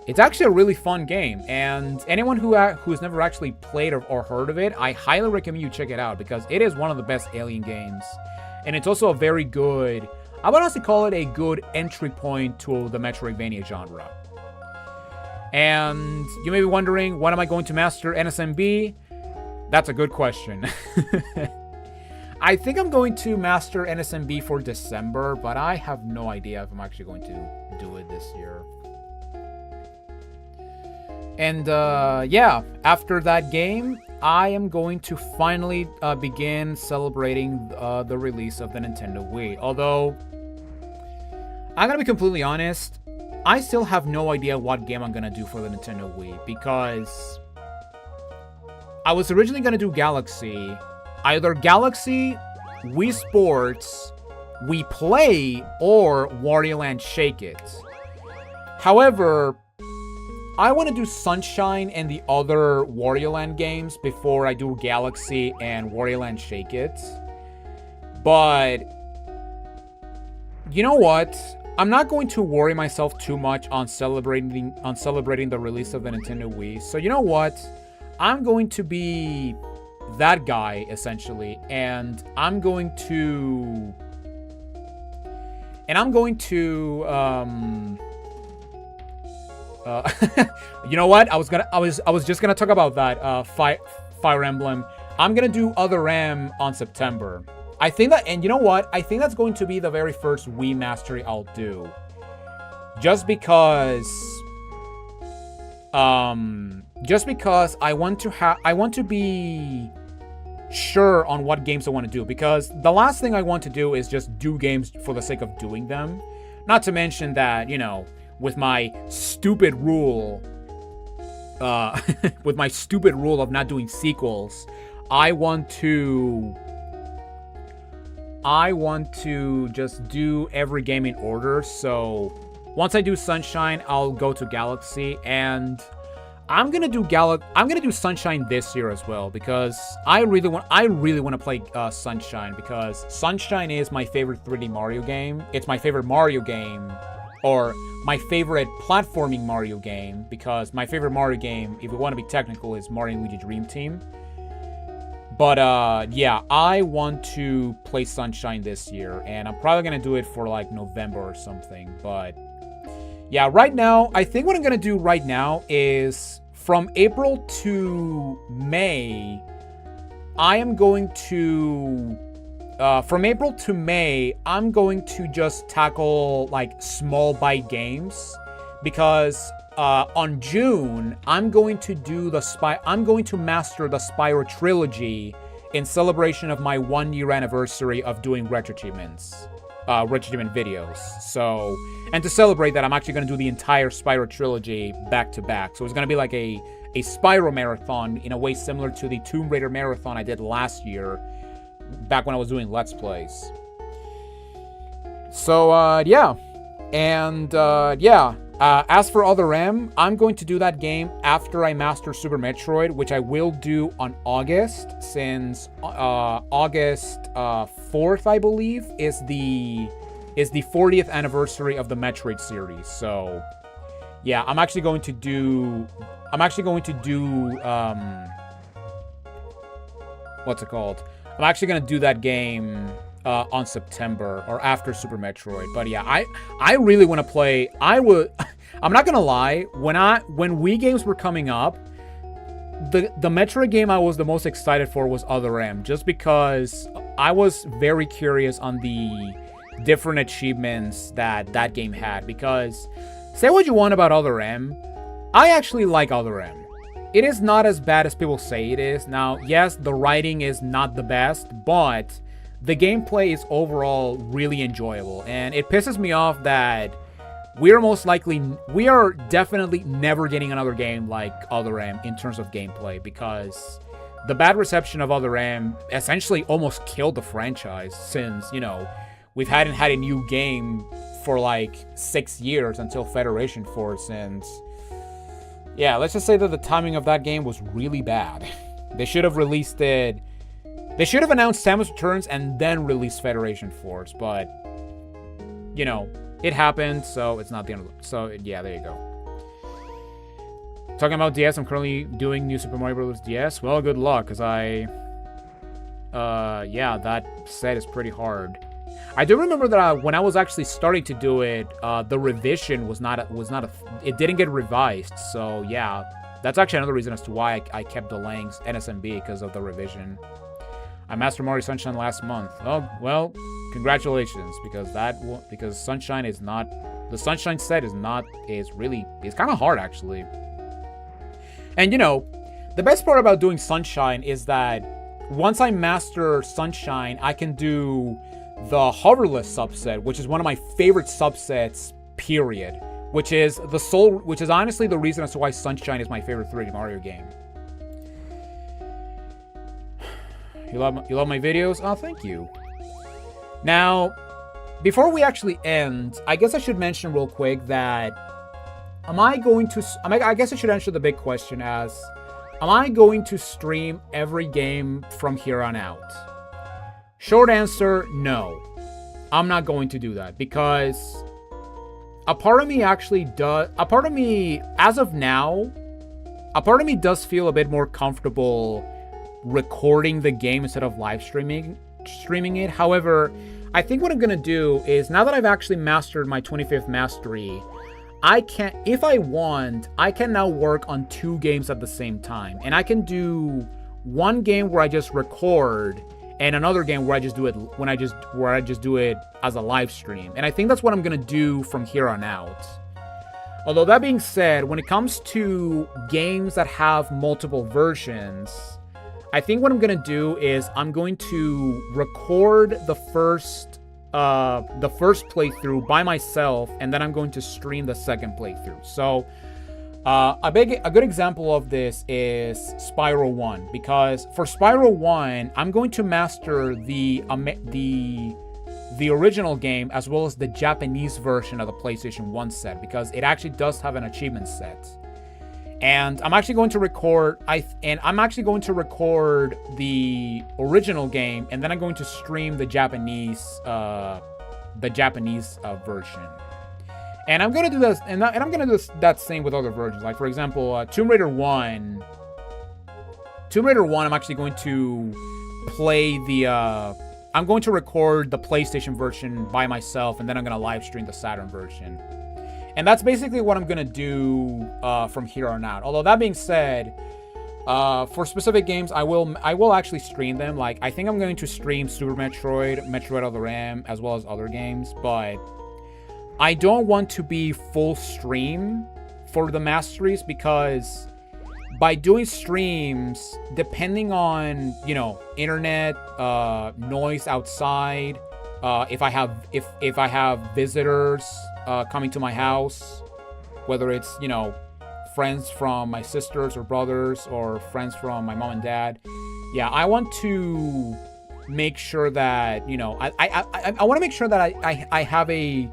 it's actually a really fun game, and anyone who's never actually played or heard of it, I highly recommend you check it out because it is one of the best Alien games, and it's also a very good, I would honestly call it a good entry point to the Metroidvania genre. And you may be wondering, when am I going to master NSMB? That's a good question. I think I'm going to master NSMB for December, but I have no idea if I'm actually going to do it this year. And yeah, after that game, I am going to finally begin celebrating the release of the Nintendo Wii. Although, I'm going to be completely honest, I still have no idea what game I'm going to do for the Nintendo Wii, because I was originally going to do Galaxy. Either Galaxy, Wii Sports, Wii Play, or Wario Land Shake It. However, I want to do Sunshine and the other Wario Land games before I do Galaxy and Wario Land Shake It. But you know what? I'm not going to worry myself too much on celebrating the release of the Nintendo Wii. So you know what? I'm going to be that guy, essentially, and I'm going to you know what? I was just gonna talk about that Fire Emblem. I'm gonna do Other M on September. I think that, and you know what? I think that's going to be the very first Wii mastery I'll do. Just because I want to be sure on what games I want to do, because the last thing I want to do is just do games for the sake of doing them. Not to mention that, you know, with my stupid rule of not doing sequels, I want to just do every game in order. So once I do Sunshine, I'll go to Galaxy, and I'm gonna do Sunshine this year as well, because I really want to play Sunshine, because Sunshine is my favorite 3D Mario game. It's my favorite Mario game, or my favorite platforming Mario game, because my favorite Mario game, if we want to be technical, is Mario & Luigi Dream Team. But yeah, I want to play Sunshine this year, and I'm probably gonna do it for like November or something. But yeah, right now, I think what I'm gonna do right now is from April to May, I am going to from April to May, I'm going to just tackle like small bite games, because on June I'm going to master the Spyro trilogy in celebration of my 1-year anniversary of doing RetroAchievements, RetroAchievement videos. So, and to celebrate that, I'm actually going to do the entire Spyro trilogy back to back. So it's going to be like a Spyro marathon in a way similar to the Tomb Raider marathon I did last year, back when I was doing Let's Plays. So, yeah. And, yeah. As for Other M, I'm going to do that game after I master Super Metroid, which I will do on August, since August 4th, I believe, is the 40th anniversary of the Metroid series. So, yeah, I'm actually going to do what's it called? I'm actually going to do that game on September, or after Super Metroid. But yeah, I really want to play. I'm not gonna lie, when Wii games were coming up, the Metroid game I was the most excited for was Other M, just because I was very curious on the different achievements that game had. Because say what you want about Other M, I actually like Other M. It is not as bad as people say it is. Now, yes, the writing is not the best, but the gameplay is overall really enjoyable. And it pisses me off that we are definitely never getting another game like Other M in terms of gameplay, because the bad reception of Other M essentially almost killed the franchise, since, you know, we hadn't had a new game for like 6 years until Federation Force, and yeah, let's just say that the timing of that game was really bad. They should have released it. They should have announced Samus Returns and then released Federation Force, but, you know, it happened, so it's not the end of the... So, yeah, there you go. Talking about DS, I'm currently doing New Super Mario Bros. DS. Well, good luck, because yeah, that set is pretty hard. I do remember that when I was actually starting to do it, the revision it didn't get revised. So yeah, that's actually another reason as to why I kept delaying NSMB, because of the revision. I mastered Mario Sunshine last month. Oh well, congratulations, because Sunshine is not, the Sunshine set is kind of hard actually. And you know, the best part about doing Sunshine is that once I master Sunshine, I can do the hoverless subset, which is one of my favorite subsets, period. Which is honestly the reason as to why Sunshine is my favorite 3D Mario game. You love my videos? Oh, thank you. Now, before we actually end, I guess I should mention real quick that I guess I should answer the big question as, am I going to stream every game from here on out? Short answer, no. I'm not going to do that, because a part of me as of now, a part of me does feel a bit more comfortable recording the game instead of live streaming it. However, I think what I'm going to do is, now that I've actually mastered my 25th mastery, if I want, I can now work on 2 games at the same time. And I can do one game where I just record, and another game where I just do it as a live stream. And I think that's what I'm gonna do from here on out. Although that being said, when it comes to games that have multiple versions, I think what I'm gonna do is I'm going to record the first playthrough by myself, and then I'm going to stream the second playthrough. So a good example of this is Spyro 1, because for Spyro 1, I'm going to master the original game as well as the Japanese version of the PlayStation 1 set, because it actually does have an achievement set. And I'm actually going to record the original game, and then I'm going to stream the Japanese version. And I'm gonna do this, and I'm gonna do that same with other versions. Like, for example, Tomb Raider 1. I'm actually going to play I'm going to record the PlayStation version by myself, and then I'm gonna live stream the Saturn version. And that's basically what I'm gonna do from here on out. Although that being said, for specific games, I will actually stream them. Like, I think I'm going to stream Super Metroid, Metroid Other M, as well as other games, but I don't want to be full stream for the masteries, because by doing streams, depending on, you know, internet, noise outside, if I have visitors coming to my house, whether it's, you know, friends from my sisters or brothers, or friends from my mom and dad, yeah, I want to make sure that, you know, I want to make sure that I have a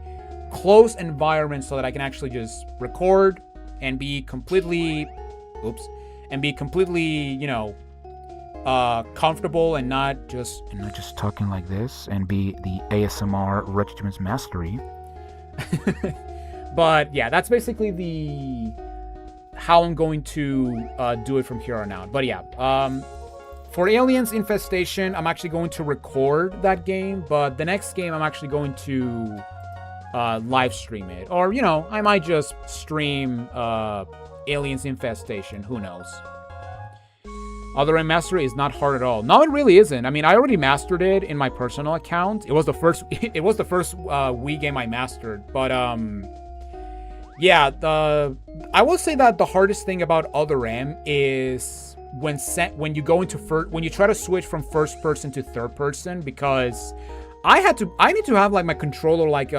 close environment so that I can actually just record and be completely, you know, comfortable, and not just talking like this and be the ASMR RetroAchievements mastery. But yeah, that's basically how I'm going to do it from here on out. But yeah, for Aliens Infestation, I'm actually going to record that game, but the next game I'm actually going to live stream it, or, you know, I might just stream Aliens Infestation, who knows. Other M Mastery is not hard at all. No, it really isn't. I mean, I already mastered it in my personal account. It was the first Wii game I mastered, but yeah, I will say that the hardest thing about Other M is when you try to switch from first person to third person, because I need to have like my controller like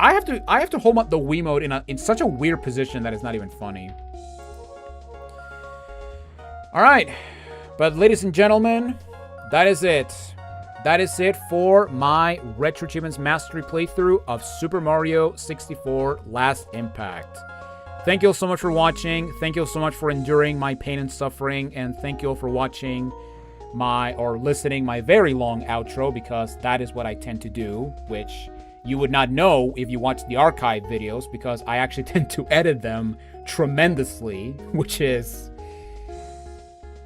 I have to hold up the Wiimote in such a weird position that it's not even funny. All right, but ladies and gentlemen, that is it. That is it for my RetroAchievements Mastery playthrough of Super Mario 64 Last Impact. Thank you all so much for watching. Thank you all so much for enduring my pain and suffering. And thank you all for watching listening my very long outro, because that is what I tend to do, which you would not know if you watch the archive videos, because I actually tend to edit them tremendously, which is,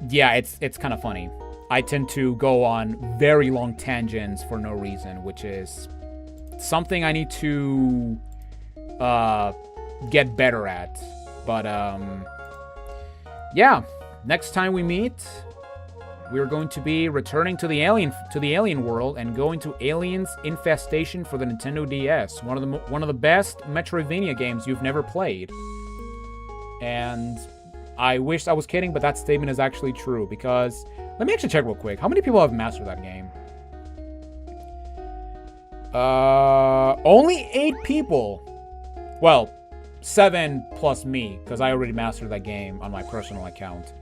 yeah, it's kind of funny. I tend to go on very long tangents for no reason, which is something I need to get better at. But yeah, next time we meet, we're going to be returning to the alien world and going to Aliens Infestation for the Nintendo DS, one of the best Metroidvania games you've never played. And I wish I was kidding, but that statement is actually true, because let me actually check real quick. How many people have mastered that game? Only 8 people. Well, 7 plus me, because I already mastered that game on my personal account.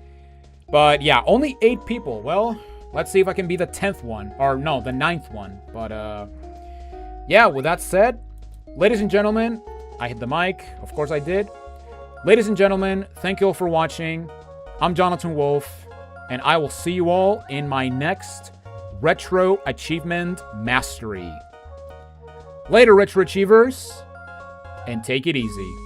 But yeah, only 8 people. Well, let's see if I can be the 10th one. Or no, the 9th one. But yeah, with that said, ladies and gentlemen, I hit the mic. Of course I did. Ladies and gentlemen, thank you all for watching. I'm Jonathan Wolf, and I will see you all in my next Retro Achievement Mastery. Later, Retro Achievers, and take it easy.